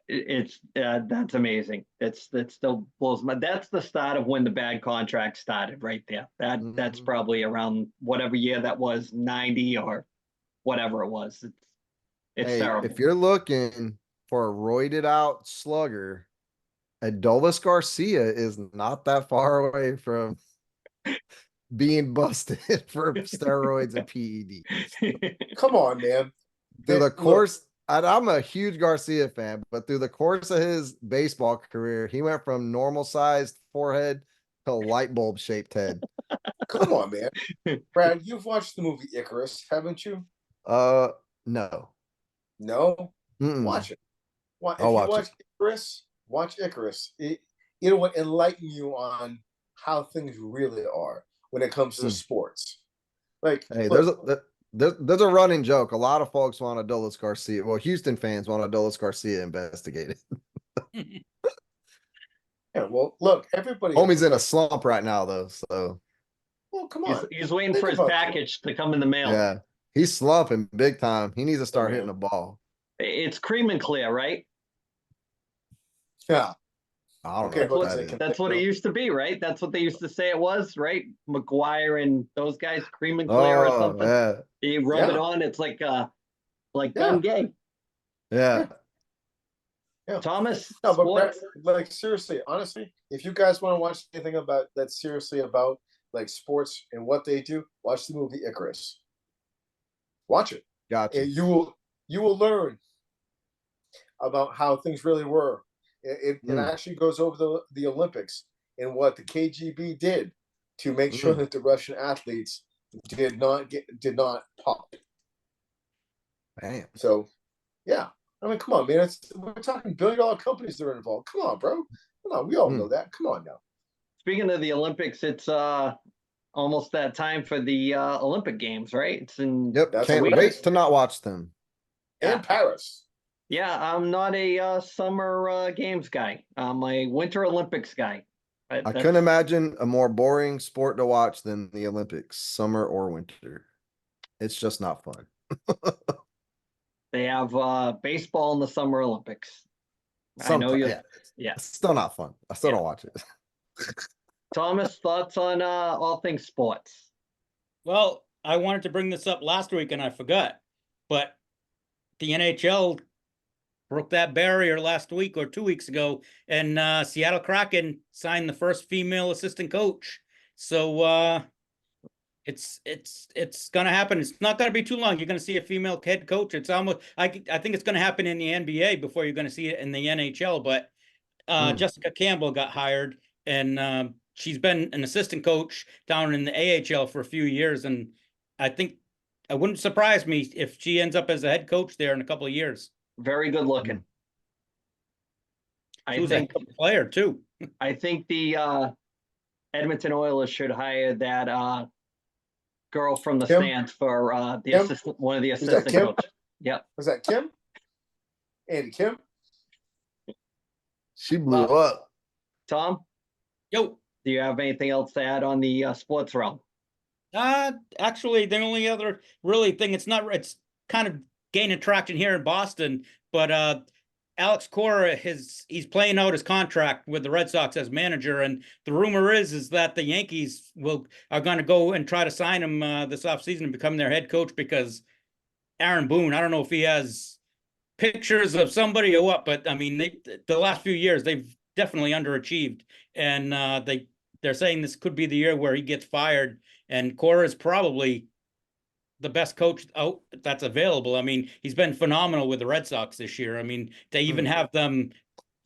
It's that's amazing. That still blows my. That's the start of when the bad contract started, right there. That's probably around whatever year that was, 90 or whatever it was. It's terrible. If you're looking for a roided out slugger, Adolis Garcia is not that far away from being busted for steroids and PEDs. Come on, man. Through the course, I'm a huge Garcia fan, but through the course of his baseball career, he went from normal sized forehead to light bulb shaped head. Come on, man. Brad, you've watched the movie Icarus, haven't you? No. No? Mm-mm. Watch it. If I'll you watch it. Icarus, watch Icarus. It will enlighten you on how things really are when it comes to sports. Like, hey, look, there's a running joke. A lot of folks want Adolis Garcia. Well, Houston fans want Adolis Garcia investigated. Yeah, well, look, everybody. Homie's in a slump right now, though. So Well, come He's, on. he's waiting Think for his about it. package to come in the mail. yeah, he's slumping big time. He needs to start hitting man. the ball. It's cream and clear, right? Yeah. I don't Okay, know but what does that it is. That's what it used to be, right? That's what they used to say it was, right? McGuire and those guys, cream and clear or Oh, something. yeah, You rub it Yeah. on, it's like Yeah. gun gay. yeah. Yeah. Thomas, No, but Brett, sports, like seriously, honestly, if you guys want to watch anything about that's seriously about like sports and what they do, watch the movie Icarus. Watch it. Gotcha. And you will learn about how things really were. It actually goes over the Olympics and what the KGB did to make sure that the Russian athletes did not pop. Damn. So, yeah, I mean, come on, man. We're talking billion-dollar companies that are involved. Come on, bro. Come on, we all know that. Come on now. speaking of the Olympics, it's almost that time for the Olympic Games, right? It's in Yep. That's Can't correct. wait to not watch them. And Paris. Yeah, I'm not a summer games guy. I'm a winter Olympics guy. I That's- couldn't imagine a more boring sport to watch than the Olympics, summer or winter. It's just not fun. They have baseball in the Summer Olympics. I know you. yeah, Yeah. it's still not fun. I still Yeah. don't watch it. Thomas, thoughts on all things sports? Well, I wanted to bring this up last week and I forgot, but the NHL broke that barrier last week or 2 weeks ago, and Seattle Kraken signed the first female assistant coach. So it's gonna happen. It's not gonna be too long. You're gonna see a female head coach. It's almost I think it's gonna happen in the NBA before you're gonna see it in the NHL. But Jessica Campbell got hired, and she's been an assistant coach down in the AHL for a few years, and I think it wouldn't surprise me if she ends up as a head coach there in a couple of years. Very good looking. She I was think a player too. I think the Edmonton Oilers should hire that girl from the Kim? stands for the Kim? assistant, one of the that assistant Kim? coaches. Yep. Was that Kim? Andy Kim? She blew up. Tom, Yo, do you have anything else to add on the sports realm? actually, the only other really thing, it's kind of gaining traction here in Boston, but Alex Cora he's playing out his contract with the Red Sox as manager, and the rumor is that the Yankees are going to go and try to sign him this offseason and become their head coach, because Aaron Boone, I don't know if he has pictures of somebody or what, but I mean, the last few years they've definitely underachieved, and they're saying this could be the year where he gets fired, and Cora is probably the best coach out that's available. I mean, he's been phenomenal with the Red Sox this year. I mean, they even have them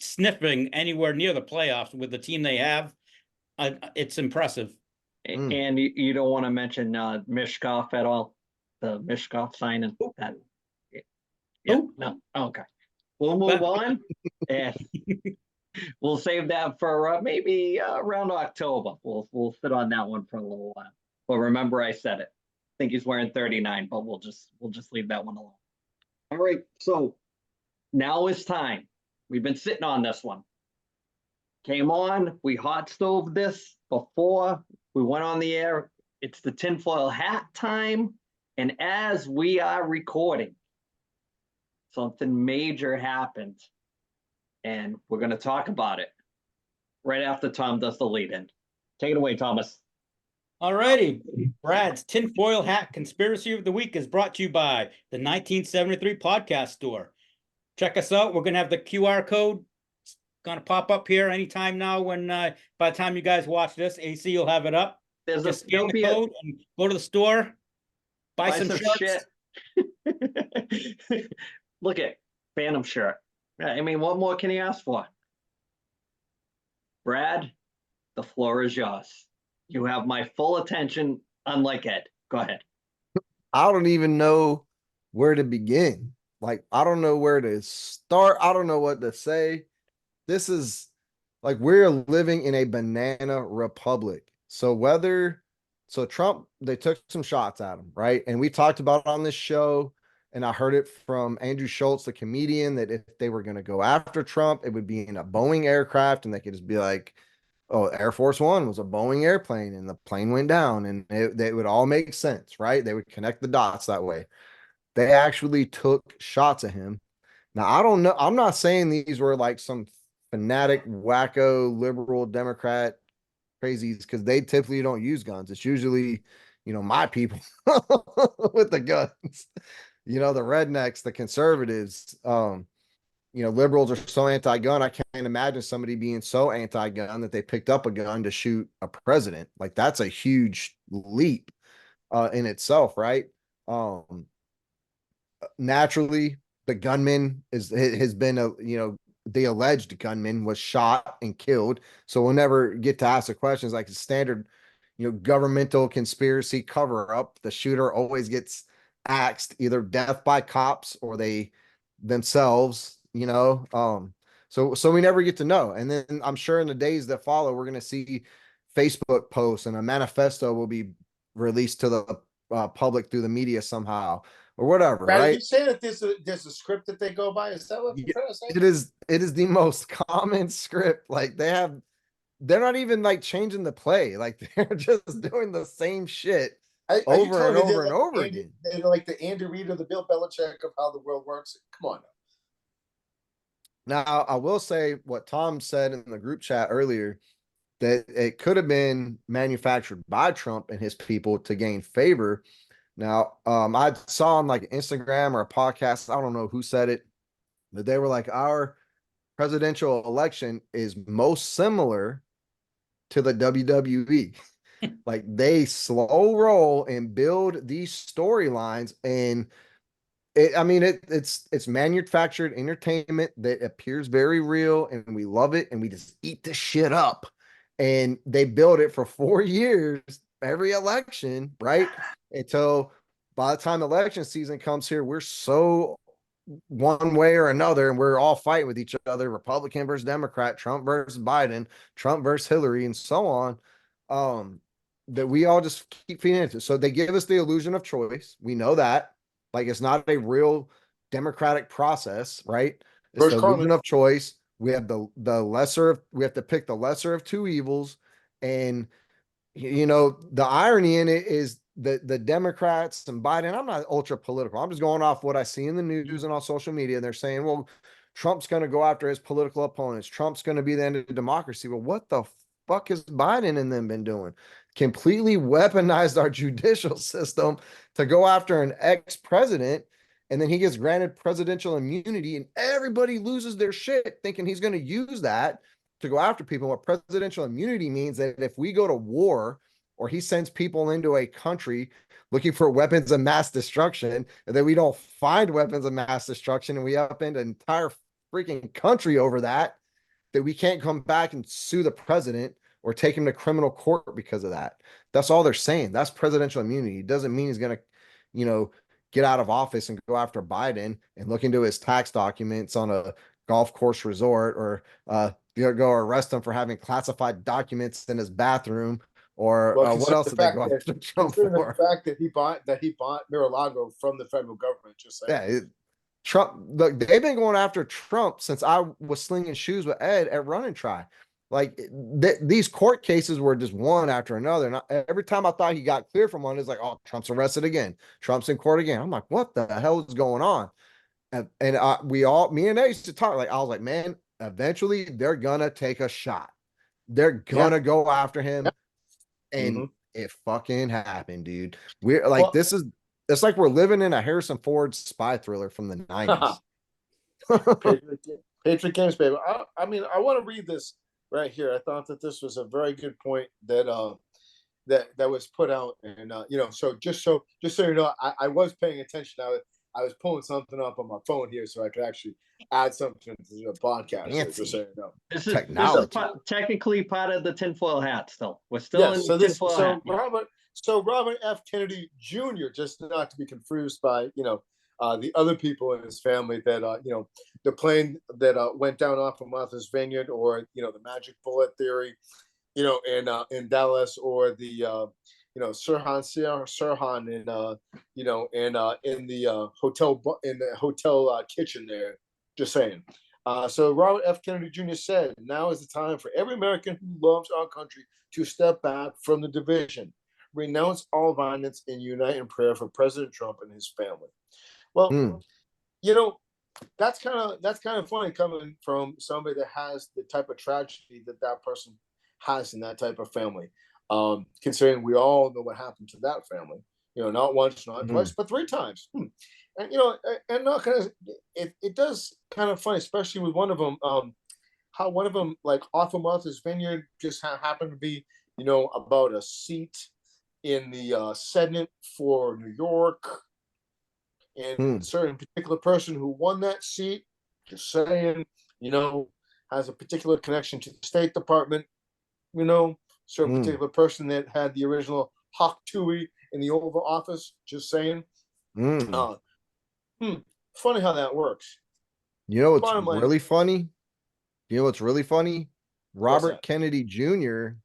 sniffing anywhere near the playoffs with the team they have. It's impressive. And you don't want to mention Mishkov at all? The Mishkov signing? That, yeah, no, okay. We'll move on. And we'll save that for maybe around October. We'll sit on that one for a little while. But remember, I said it. I think he's wearing 39, but we'll just leave that one alone. All right, so now is time. We've been sitting on this one. Came on, we hot stove this before we went on the air. It's the tinfoil hat time. And as we are recording, something major happened. And we're going to talk about it right after Tom does the lead in. Take it away, Thomas. All righty. Brad's Tinfoil Hat Conspiracy of the Week is brought to you by the 1973 Podcast Store. Check us out. We're going to have the QR code. It's going to pop up here anytime now when, by the time you guys watch this, AC will have it up. Just scan the code and go to the store, buy some shirts. Shit. Look at Phantom shirt. I mean, what more can you ask for? Brad, the floor is yours. You have my full attention, unlike Ed. Go ahead. I don't even know where to begin. Like, I don't know where to start. I don't know what to say. This is like we're living in a banana republic. So whether So Trump, they took some shots at him, right? And we talked about it on this show, and I heard it from Andrew Schultz, the comedian, that if they were going to go after Trump, it would be in a Boeing aircraft, and they could just be like, "Oh, Air Force One was a Boeing airplane, and the plane went down," and they would all make sense, right? They would connect the dots that way. They actually took shots at him. Now, I don't know. I'm not saying these were like some fanatic, wacko, liberal, Democrat crazies because they typically don't use guns. It's usually, my people with the guns. The rednecks, the conservatives. Liberals are so anti-gun. I can't imagine somebody being so anti-gun that they picked up a gun to shoot a president. Like that's a huge leap in itself, right? Naturally, the gunman has been the alleged gunman was shot and killed. So we'll never get to ask the questions like the standard, governmental conspiracy cover up. The shooter always gets axed, either death by cops or they themselves, so we never get to know. And then I'm sure in the days that follow, we're going to see Facebook posts and a manifesto will be released to the public through the media somehow or whatever, Brad, are right? you saying that there's a script that they go by? Is that what you're trying to say? It is the most common script. Like they're not even like changing the play. Like they're just doing the same shit Are you over telling and me over they're and like over Andy, again. they're like the Andy Reid or the Bill Belichick of how the world works? Come on. Now, I will say what Tom said in the group chat earlier that it could have been manufactured by Trump and his people to gain favor. Now, I saw on like Instagram or a podcast, I don't know who said it, but they were like, our presidential election is most similar to the WWE. Like they slow roll and build these storylines, and it's manufactured entertainment that appears very real, and we love it, and we just eat this shit up. And they build it for 4 years, every election, right? Until by the time election season comes here, we're so one way or another, and we're all fighting with each other, Republican versus Democrat, Trump versus Biden, Trump versus Hillary, and so on. That we all just keep feeding into. So they give us the illusion of choice. We know that. Like it's not a real democratic process, right? It's George the Carlin. illusion of choice. We have the lesser of, we have to pick the lesser of two evils. And the irony in it is that the Democrats and Biden, I'm not ultra political. I'm just going off what I see in the news and on social media. They're saying, well, Trump's going to go after his political opponents. Trump's going to be the end of democracy. Well, what the fuck has Biden and them been doing? Completely weaponized our judicial system to go after an ex-president, and then he gets granted presidential immunity, and everybody loses their shit thinking he's going to use that to go after people. What presidential immunity means that if we go to war or he sends people into a country looking for weapons of mass destruction, and then we don't find weapons of mass destruction and we upend an entire freaking country over that we can't come back and sue the president or take him to criminal court because of that. That's all they're saying. That's presidential immunity. It doesn't mean he's going to, get out of office and go after Biden and look into his tax documents on a golf course resort, or go arrest him for having classified documents in his bathroom, or what else did they go after Trump for? The fact that he bought Mar-a-Lago from the federal government, just saying. Yeah, Trump. Look, they've been going after Trump since I was slinging shoes with Ed at Run and Try. Like these court cases were just one after another. And every time I thought he got clear from one, it's like, oh, Trump's arrested again. Trump's in court again. I'm like, what the hell is going on? And me and Ed used to talk. Like I was like, man, eventually they're gonna take a shot. They're gonna go after him, and it fucking happened, dude. We're like, it's like we're living in a Harrison Ford spy thriller from the 90s. Patriot Games, baby. I mean, I want to read this right here. I thought that this was a very good point that that was put out, and so just so you know, I was paying attention. I was pulling something up on my phone here so I could actually add something to the podcast. Just so you know. This is Technology. Technically part of the tinfoil hat still. We're still in the tinfoil hat. Robert F. Kennedy Jr., just not to be confused by the other people in his family that the plane that went down off of Martha's Vineyard, or the magic bullet theory, in Dallas, or the Sirhan in the hotel kitchen there. Just saying. So Robert F. Kennedy Jr. said, "Now is the time for every American who loves our country to step back from the division, renounce all violence, and unite in prayer for President Trump and his family." Well, Mm. you know, that's kind of funny coming from somebody that has the type of tragedy that that person has in that type of family. Considering we all know what happened to that family, not once, not twice, but three times. And and not kind of it does kind of funny, especially with one of them. How one of them, like off of Martha's Vineyard, just happened to be, about a seat in the Senate for New York, and Mm. certain particular person who won that seat, just saying, has a particular connection to the State Department, certain Mm. particular person that had the original Hawk Tuohy in the Oval Office, just saying. Mm. Uh, Funny how that works. You know what's Bottom line, really funny? You know what's really funny? what's Robert that? Kennedy Jr.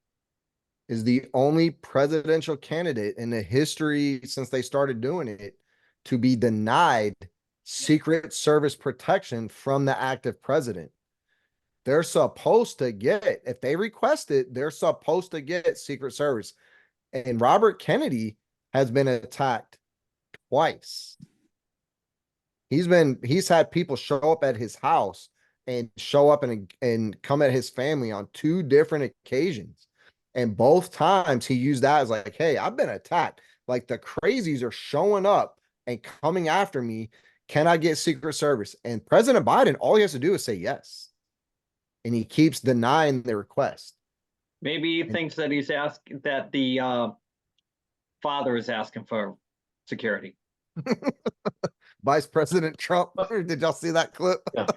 is the only presidential candidate in the history since they started doing it to be denied Secret Service protection from the active president. They're supposed to get, if they request it, they're supposed to get Secret Service. And Robert Kennedy has been attacked twice. He's had people show up at his house and show up and come at his family on two different occasions. And both times he used that as like, hey, I've been attacked. Like the crazies are showing up and coming after me. Can I get Secret Service? And President Biden, all he has to do is say yes. And he keeps denying the request. Maybe he thinks that he's asking that the father is asking for security. Vice President Trump. Did y'all see that clip? Yeah.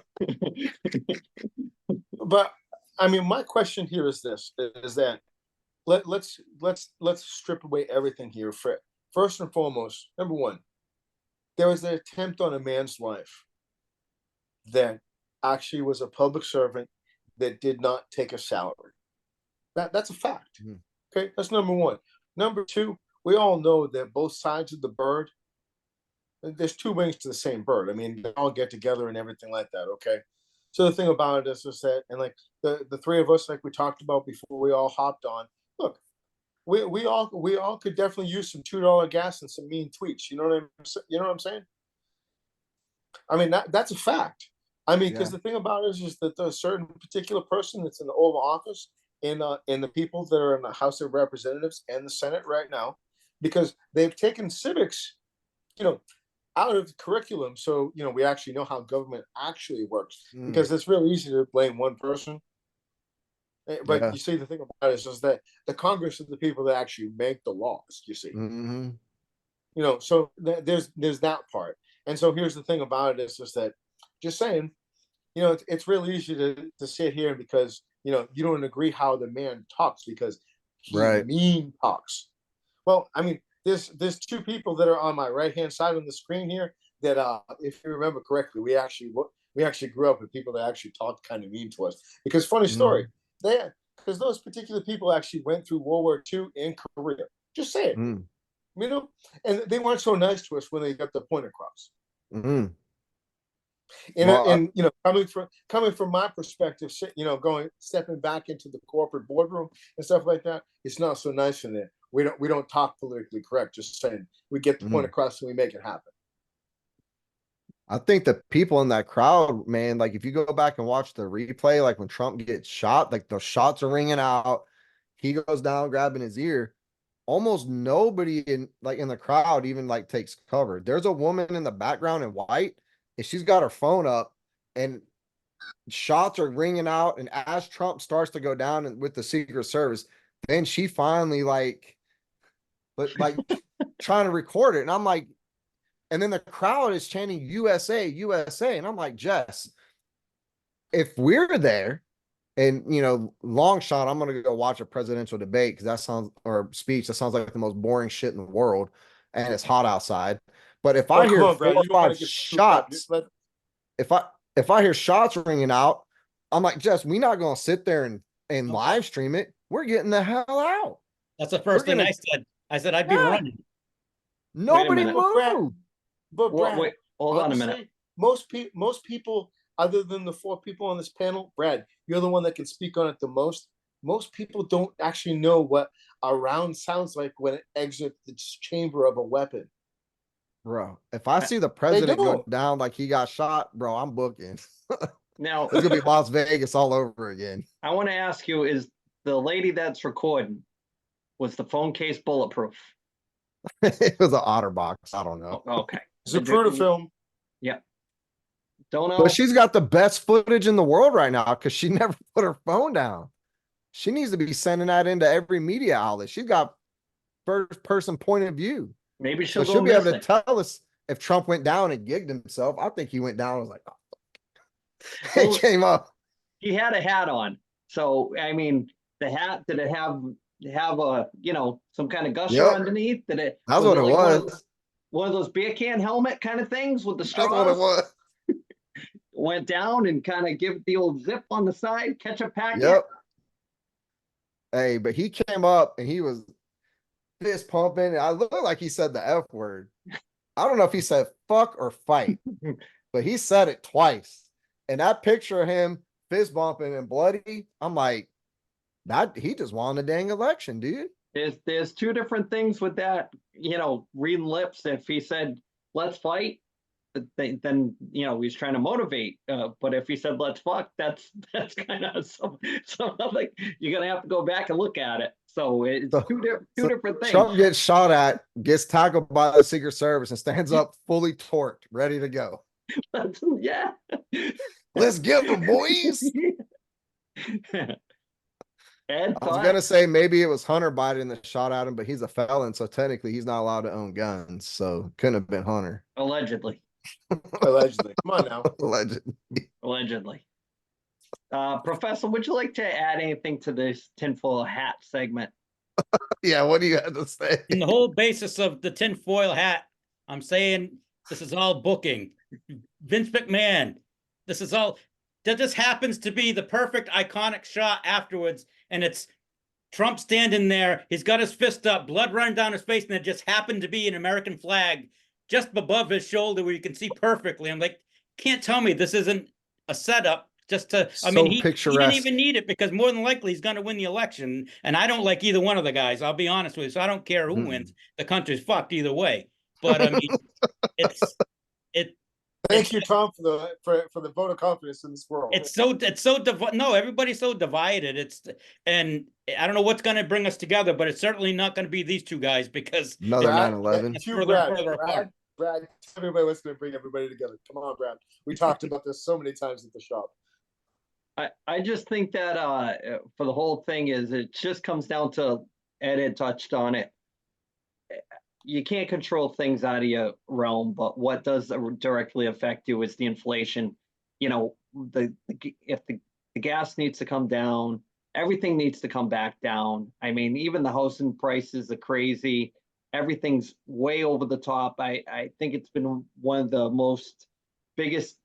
But I mean, my question here is this: is that let's strip away everything here. First and foremost, number one, there was an attempt on a man's life that actually was a public servant that did not take a salary. That's a fact. Mhm. Okay, that's number one. Number two, we all know that both sides of the bird, there's two wings to the same bird. I mean, they all get together and everything like that. Okay. So the thing about it is that, and like the three of us, like we talked about before, we all hopped on. Look, we all could definitely use some $2 gas and some mean tweets. You know what I'm saying? I mean that's a fact. I mean, because Yeah. the thing about it is that there's a certain particular person that's in the Oval Office and the people that are in the House of Representatives and the Senate right now, because they've taken civics, out of the curriculum. So, we actually know how government actually works, because it's real easy to blame one person. But Yeah. you see, the thing about it is that the Congress are the people that actually make the laws, you see. Mm-hmm. So there's that part. And so here's the thing about it is that, just saying, it's really easy to sit here because, you don't agree how the man talks because he Right. mean talks. Well, I mean, there's two people that are on my right hand side on the screen here that, if you remember correctly, we actually grew up with people that actually talked kind of mean to us. Because funny story, because those particular people actually went through World War II in Korea. Just say it, Mm. and they weren't so nice to us when they got the point across. Mm-hmm. And Well, and coming from my perspective, stepping back into the corporate boardroom and stuff like that, it's not so nice in there. We don't talk politically correct. Just saying, we get the point across and we make it happen. I think the people in that crowd, man, like if you go back and watch the replay, like when Trump gets shot, like the shots are ringing out, he goes down grabbing his ear. Almost nobody in the crowd even like takes cover. There's a woman in the background in white, and she's got her phone up, and shots are ringing out. And as Trump starts to go down with the Secret Service, then she finally but trying to record it, and I'm like. And then the crowd is chanting USA, USA. And I'm like, Jess, if we're there and, long shot, I'm going to go watch a presidential debate or speech. That sounds like the most boring shit in the world. And it's hot outside. But if I hear 4 or 5 shots, if I hear shots ringing out, I'm like, Jess, we're not going to sit there and live stream it. We're getting the hell out. That's the first thing I said. I said I'd be Yeah. running. Nobody minute. moved. But Brad, Wait, hold on a minute. honestly, most people, other than the 4 people on this panel, Brad, you're the one that can speak on it the most. Most people don't actually know what a round sounds like when it exits the chamber of a weapon. Bro, if I see the president go don't. down like he got shot, bro, I'm booking. Now, It's gonna be Las Vegas all over again. I want to ask you, is the lady that's recording, was the phone case bulletproof? It was an OtterBox. I don't know. Okay. Zapruder film. Don't know. But she's got the best footage in the world right now because she never put her phone down. She needs to be sending that into every media outlet. She's got first person point of view. Maybe So she'll she'll go be able to missing. tell us if Trump went down and gigged himself. I think he went down and was like, oh, Well, he came up. He had a hat on. So, I mean, the hat, did it have a, some kind of gusher Yep. underneath? Did it? That's what it like was. one of those beer can helmet kind of things with the That's what it straws? was. Went down and kind of give the old zip on the side, catch a packet. Yep. Hey, but he came up and he was fist pumping. I looked like he said the F word. I don't know if he said fuck or fight, but he said it twice. And that picture of him fist bumping and bloody, I'm like, that he just won the dang election, dude. There's two different things with that, reading lips. If he said, let's fight, then he's trying to motivate. But if he said let's fuck, that's kind of some like you're gonna have to go back and look at it. So it's two different things. Trump gets shot at, gets tackled by the Secret Service, and stands up fully torqued, ready to go. Yeah. Let's get them, boys. Ed, I was gonna say maybe it was Hunter Biden that shot at him, but he's a felon, so technically he's not allowed to own guns. So couldn't have been Hunter. allegedly. Allegedly. Come on now. Allegedly. Professor, would you like to add anything to this tinfoil hat segment? Yeah, what do you have to say? In the whole basis of the tinfoil hat, I'm saying this is all booking. Vince McMahon, this is all, that just happens to be the perfect iconic shot afterwards. And it's Trump standing there. He's got his fist up, blood running down his face. And it just happened to be an American flag just above his shoulder where you can see perfectly. I'm like, can't tell me this isn't a setup just to, I mean, he didn't even need it because more than likely he's going to win the election. And I don't like either one of the guys. I'll be honest with you. So I don't care who wins. The country's fucked either way. But I mean, Thank you, Tom, for the vote of confidence in this world. No, everybody's so divided. And I don't know what's going to bring us together, but it's certainly not going to be these two guys because Another Brad, 9/11. Brad, everybody wants to bring everybody together. Come on, Brad. We talked about this so many times at the shop. I just think that for the whole thing is it just comes down to, Ed had touched on it. You can't control things out of your realm, but what does directly affect you is the inflation. If the gas needs to come down, everything needs to come back down. I mean, even the housing prices are crazy. Everything's way over the top. I think it's been one of the most biggest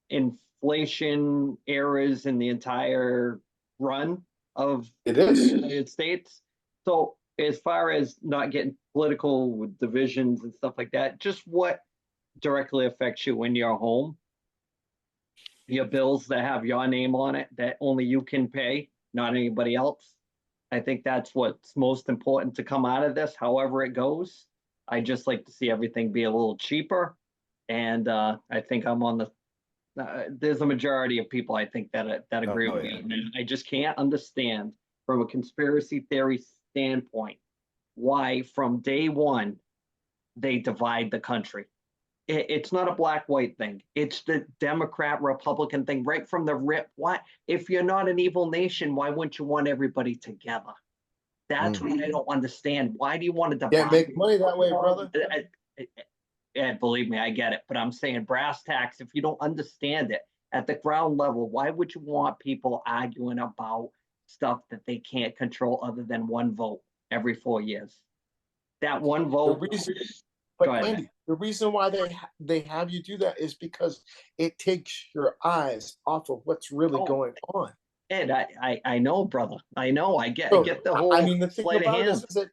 inflation eras in the entire run of It is. the United States. So as far as not getting political with divisions and stuff like that, just what directly affects you when you're home, your bills that have your name on it that only you can pay, not anybody else. I think that's what's most important to come out of this, however it goes. I just like to see everything be a little cheaper. And I think I'm on the, there's a majority of people I think that agree with me. And I just can't understand from a conspiracy theory standpoint why from day one they divide the country. It's not a black-white thing. It's the Democrat-Republican thing right from the rip. Why, if you're not an evil nation, why wouldn't you want everybody together? That's what I don't understand. Why do you want to divide? Can't make money that way, brother. And believe me, I get it. But I'm saying brass tacks, if you don't understand it at the ground level, why would you want people arguing about stuff that they can't control other than one vote every 4 years? That one vote. But Andy, the reason why they have you do that is because it takes your eyes off of what's really going on. Ed, I know, brother. I know. I get So, the whole I mean, the thing sleight of about hand. this is that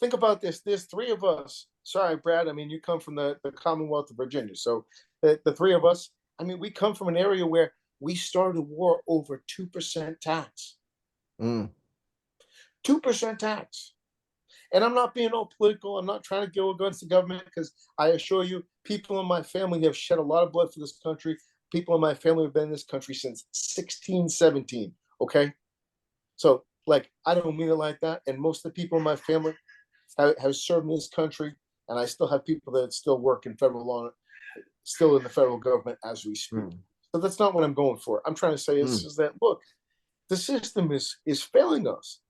think about this. There's three of us. Sorry, Brad. I mean, you come from the Commonwealth of Virginia. So the three of us, I mean, we come from an area where we started a war over 2% tax. Mm. 2% tax. And I'm not being all political. I'm not trying to go against the government, because I assure you, people in my family have shed a lot of blood for this country. People in my family have been in this country since 1617. Okay. So, like, I don't mean it like that. And most of the people in my family have served in this country. And I still have people that still work in federal law, still in the federal government as we speak. Mm. So that's not what I'm going for. I'm trying to say is that, look, the system is failing us.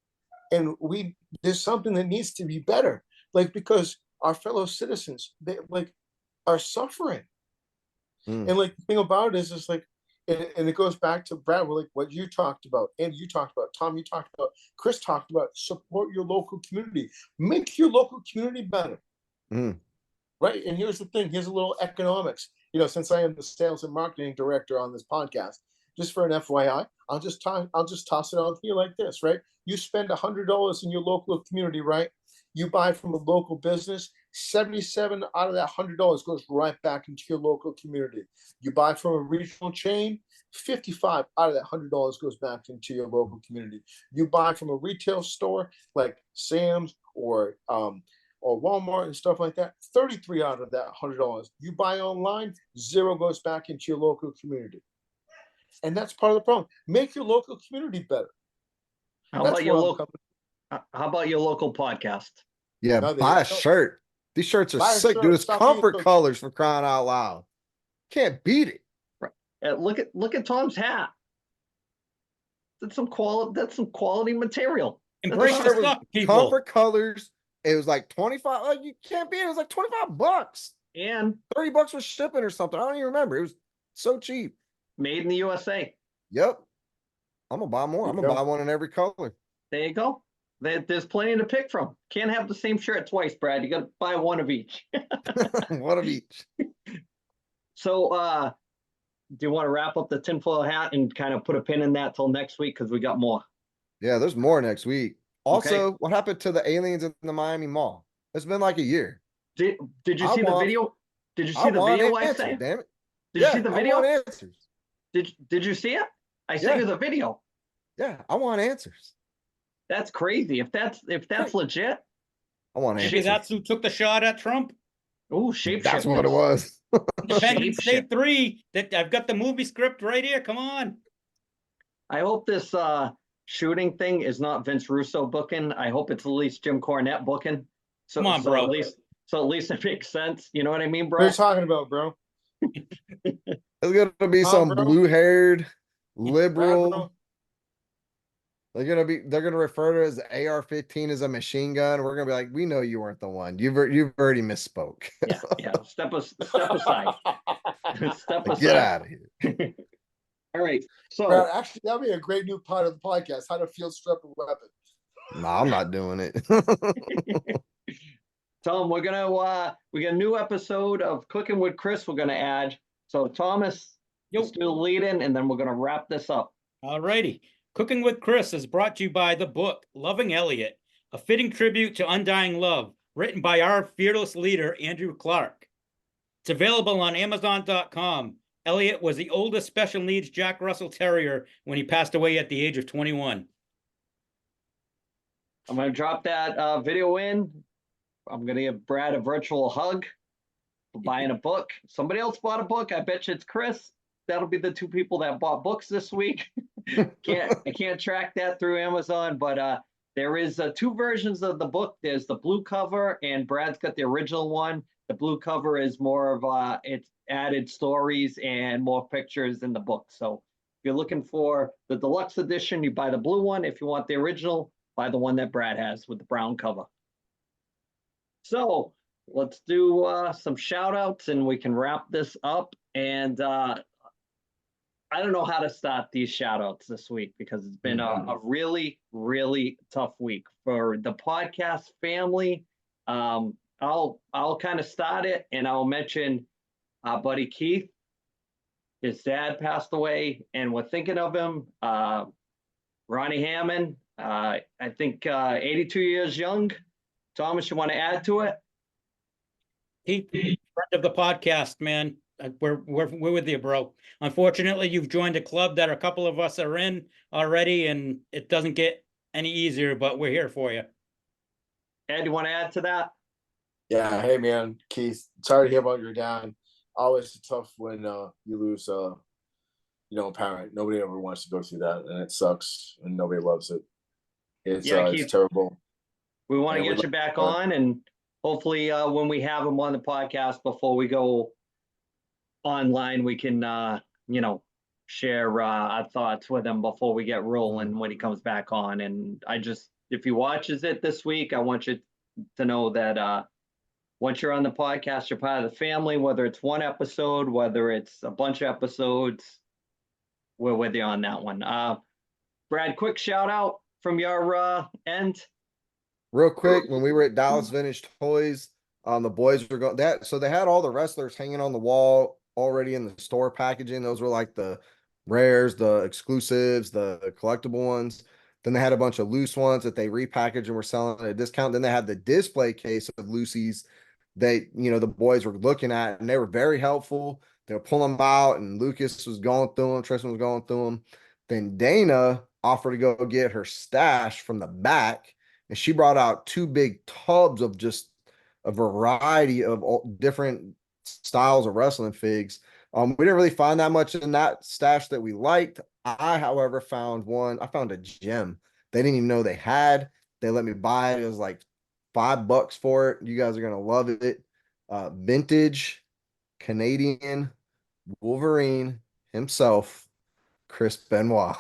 And there's something that needs to be better. Like, because our fellow citizens, they like are suffering. Mm. And like the thing about it is like, and it goes back to Brad, like what you talked about, and you talked about, Tom, you talked about, Chris talked about, support your local community, make your local community better. Mm. Right. And here's the thing, here's a little economics. You know, since I am the sales and marketing director on this podcast, just for an FYI, I'll just toss it out here like this, right? You spend $100 in your local community, right? You buy from a local business, 77 out of that $100 goes right back into your local community. You buy from a regional chain, 55 out of that $100 goes back into your local community. You buy from a retail store like Sam's or Walmart and stuff like that, 33 out of that $100. You buy online, 0 goes back into your local community. And that's part of the problem. Make your local community better. How That's about your where I'm local? How about your local podcast? Yeah, No, they buy a don't. shirt. These shirts are Buy a sick, shirt. dude. It's Stop being comfort so- colors, for crying out loud. Can't beat it. Look at Tom's hat. That's some quality material. Embrace That's- the suck, people. Comfort colors. It was like 25. Like, you can't beat it. It was like $25. And $30 for shipping or something. I don't even remember. It was so cheap. made in the USA. Yep. I'm gonna buy more. I'm There gonna you go. buy one in every color. There you go. There's plenty to pick from. Can't have the same shirt twice, Brad. You got to buy one of each. One of each. So, do you want to wrap up the tinfoil hat and kind of put a pin in that till next week, because we got more? Yeah, there's more next week. Okay. Also, what happened to the aliens in the Miami Mall? It's been like a year. Did you I see the want- video? Did you I see the want video I answers, sent? damn it. Did you Yeah, see the I video? want answers. Did you see it? I sent Yeah. you the video. Yeah, I want answers. That's crazy. If that's legit. I want Maybe answers. that's who took the shot at Trump. Oh, shape. That's what it was. Independence Day Shape-shift. 3. That I've got the movie script right here. Come on. I hope this shooting thing is not Vince Russo booking. I hope it's at least Jim Cornette booking. So, Come on, bro. At least it makes sense. You know what I mean, What are bro? you talking about, bro? It's gonna be Huh, some bro? blue-haired Brad, liberal. bro? They're gonna refer to it as the AR-15 as a machine gun. We're gonna be like, we know you weren't the one. You've already misspoke. Yeah. Step aside. Step aside. Get out of here. All right. So Brad, actually, that'd be a great new part of the podcast, how to field strap a weapon. No, I'm not doing it. Tom, we got a new episode of Cooking with Chris we're gonna add. So Thomas, Yo. let's do the lead in, and then we're gonna wrap this up. All righty. Cooking with Chris is brought to you by the book Loving Elliot, a fitting tribute to undying love, written by our fearless leader, Andrew Clark. It's available on Amazon.com. Elliot was the oldest special needs Jack Russell Terrier when he passed away at the age of 21. I'm gonna drop that video in. I'm gonna give Brad a virtual hug for buying a book. Somebody else bought a book. I bet you it's Chris. That'll be the two people that bought books this week. I can't track that through Amazon, but there is 2 versions of the book. There's the blue cover, and Brad's got the original one. The blue cover is more of it's added stories and more pictures in the book. So if you're looking for the deluxe edition, you buy the blue one. If you want the original, buy the one that Brad has with the brown cover. So let's do some shout outs and we can wrap this up. And I don't know how to start these shout outs this week, because it's been a really, really tough week for the podcast family. I'll kind of start it, and I'll mention our buddy Keith. His dad passed away, and we're thinking of him. Ronnie Hammond, I think 82 years young. Thomas, you want to add to it? Keith, friend of the podcast, man. We're with you, bro. Unfortunately, you've joined a club that a couple of us are in already, and it doesn't get any easier, but we're here for you. Ed, you want to add to that? Yeah, hey man, Keith. Sorry to hear about your dad. Always tough when you lose a parent. Nobody ever wants to go through that, and it sucks, and nobody loves it. It's Yeah, it's Keith. terrible. We want to Yeah, get you back on, and hopefully when we have him on the podcast before we go online, we can share our thoughts with him before we get rolling when he comes back on. And if he watches it this week, I want you to know that once you're on the podcast, you're part of the family, whether it's one episode, whether it's a bunch of episodes, we're with you on that one. Brad, quick shout out from your end. Real quick, when we were at Dallas Vintage Toys, the boys were going that, so they had all the wrestlers hanging on the wall already in the store packaging. Those were like the rares, the exclusives, the collectible ones. Then they had a bunch of loose ones that they repackaged and were selling at a discount. Then they had the display case of Lucy's the boys were looking at, and they were very helpful. They were pulling them out, and Lucas was going through them, Tristan was going through them. Then Dana offered to go get her stash from the back, and she brought out 2 big tubs of just a variety of different styles of wrestling figs. We didn't really find that much in that stash that we liked. I, however, found a gem they didn't even know they had. They let me buy it. It was like $5 for it. You guys are gonna love it. Vintage Canadian Wolverine himself, Chris Benoit.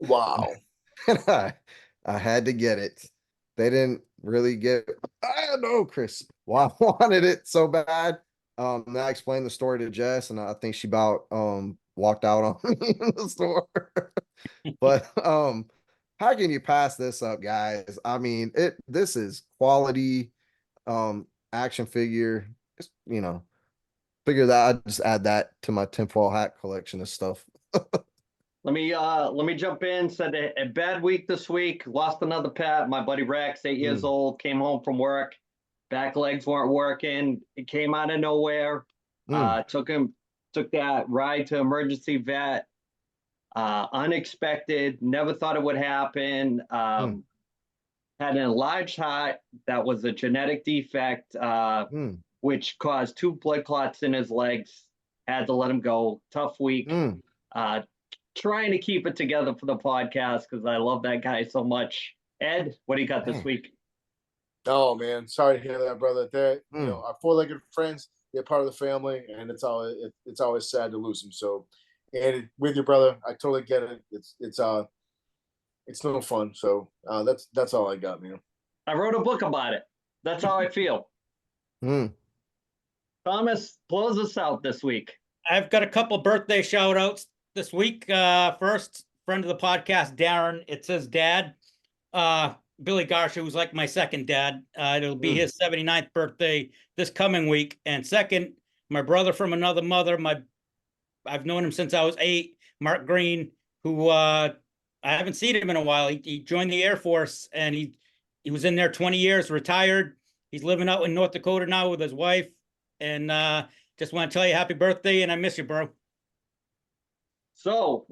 Wow. And I had to get it. They didn't really get. I don't know, Chris. Well, I wanted it so bad. And I explained the story to Jess, and I think she about walked out on me in the store. But how can you pass this up, guys? I mean, this is quality action figure. Just, figure that I'd just add that to my tinfoil hat collection of stuff. Let me jump in. Said a bad week this week. Lost another pet. My buddy Rex, 8 years old, came home from work. Back legs weren't working. It came out of nowhere. Took that ride to emergency vet. Unexpected. Never thought it would happen. Had an enlarged heart that was a genetic defect, which caused 2 blood clots in his legs. Had to let him go. Tough week. Trying to keep it together for the podcast because I love that guy so much. Ed, what do you got this week? Oh man, sorry to hear that, brother. They're our 4-legged friends. They're part of the family, and it's always sad to lose them. So, and with your brother, I totally get it. It's no fun. So that's all I got, man. I wrote a book about it. That's how I feel. Thomas, close us out this week. I've got a couple birthday shout outs this week. First, friend of the podcast, Darren. It says dad. Billy Garsha, who's like my second dad. It'll be his 79th birthday this coming week. And second, my brother from another mother. I've known him since I was 8. Mark Green, who I haven't seen him in a while. He joined the Air Force, and he was in there 20 years, retired. He's living out in North Dakota now with his wife. And just want to tell you happy birthday, and I miss you, bro. So,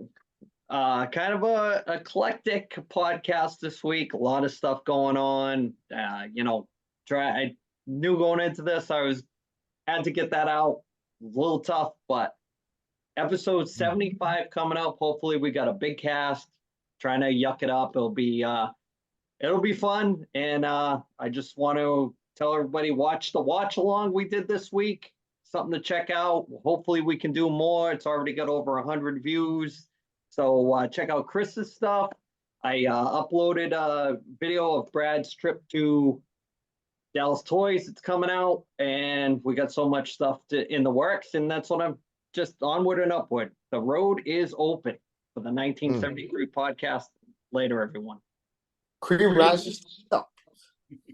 kind of a eclectic podcast this week. A lot of stuff going on. I knew going into this, had to get that out. A little tough, but episode 75 coming up. Hopefully, we got a big cast. Trying to yuck it up. It'll be fun, and I just want to tell everybody watch the watch along we did this week. Something to check out. Hopefully, we can do more. It's already got over 100 views. So check out Chris's stuff. I uploaded a video of Brad's trip to Dallas Toys. It's coming out, and we got so much stuff in the works, and that's what I'm just onward and upward. The road is open for the 1973 podcast. Later, everyone. Cream rises.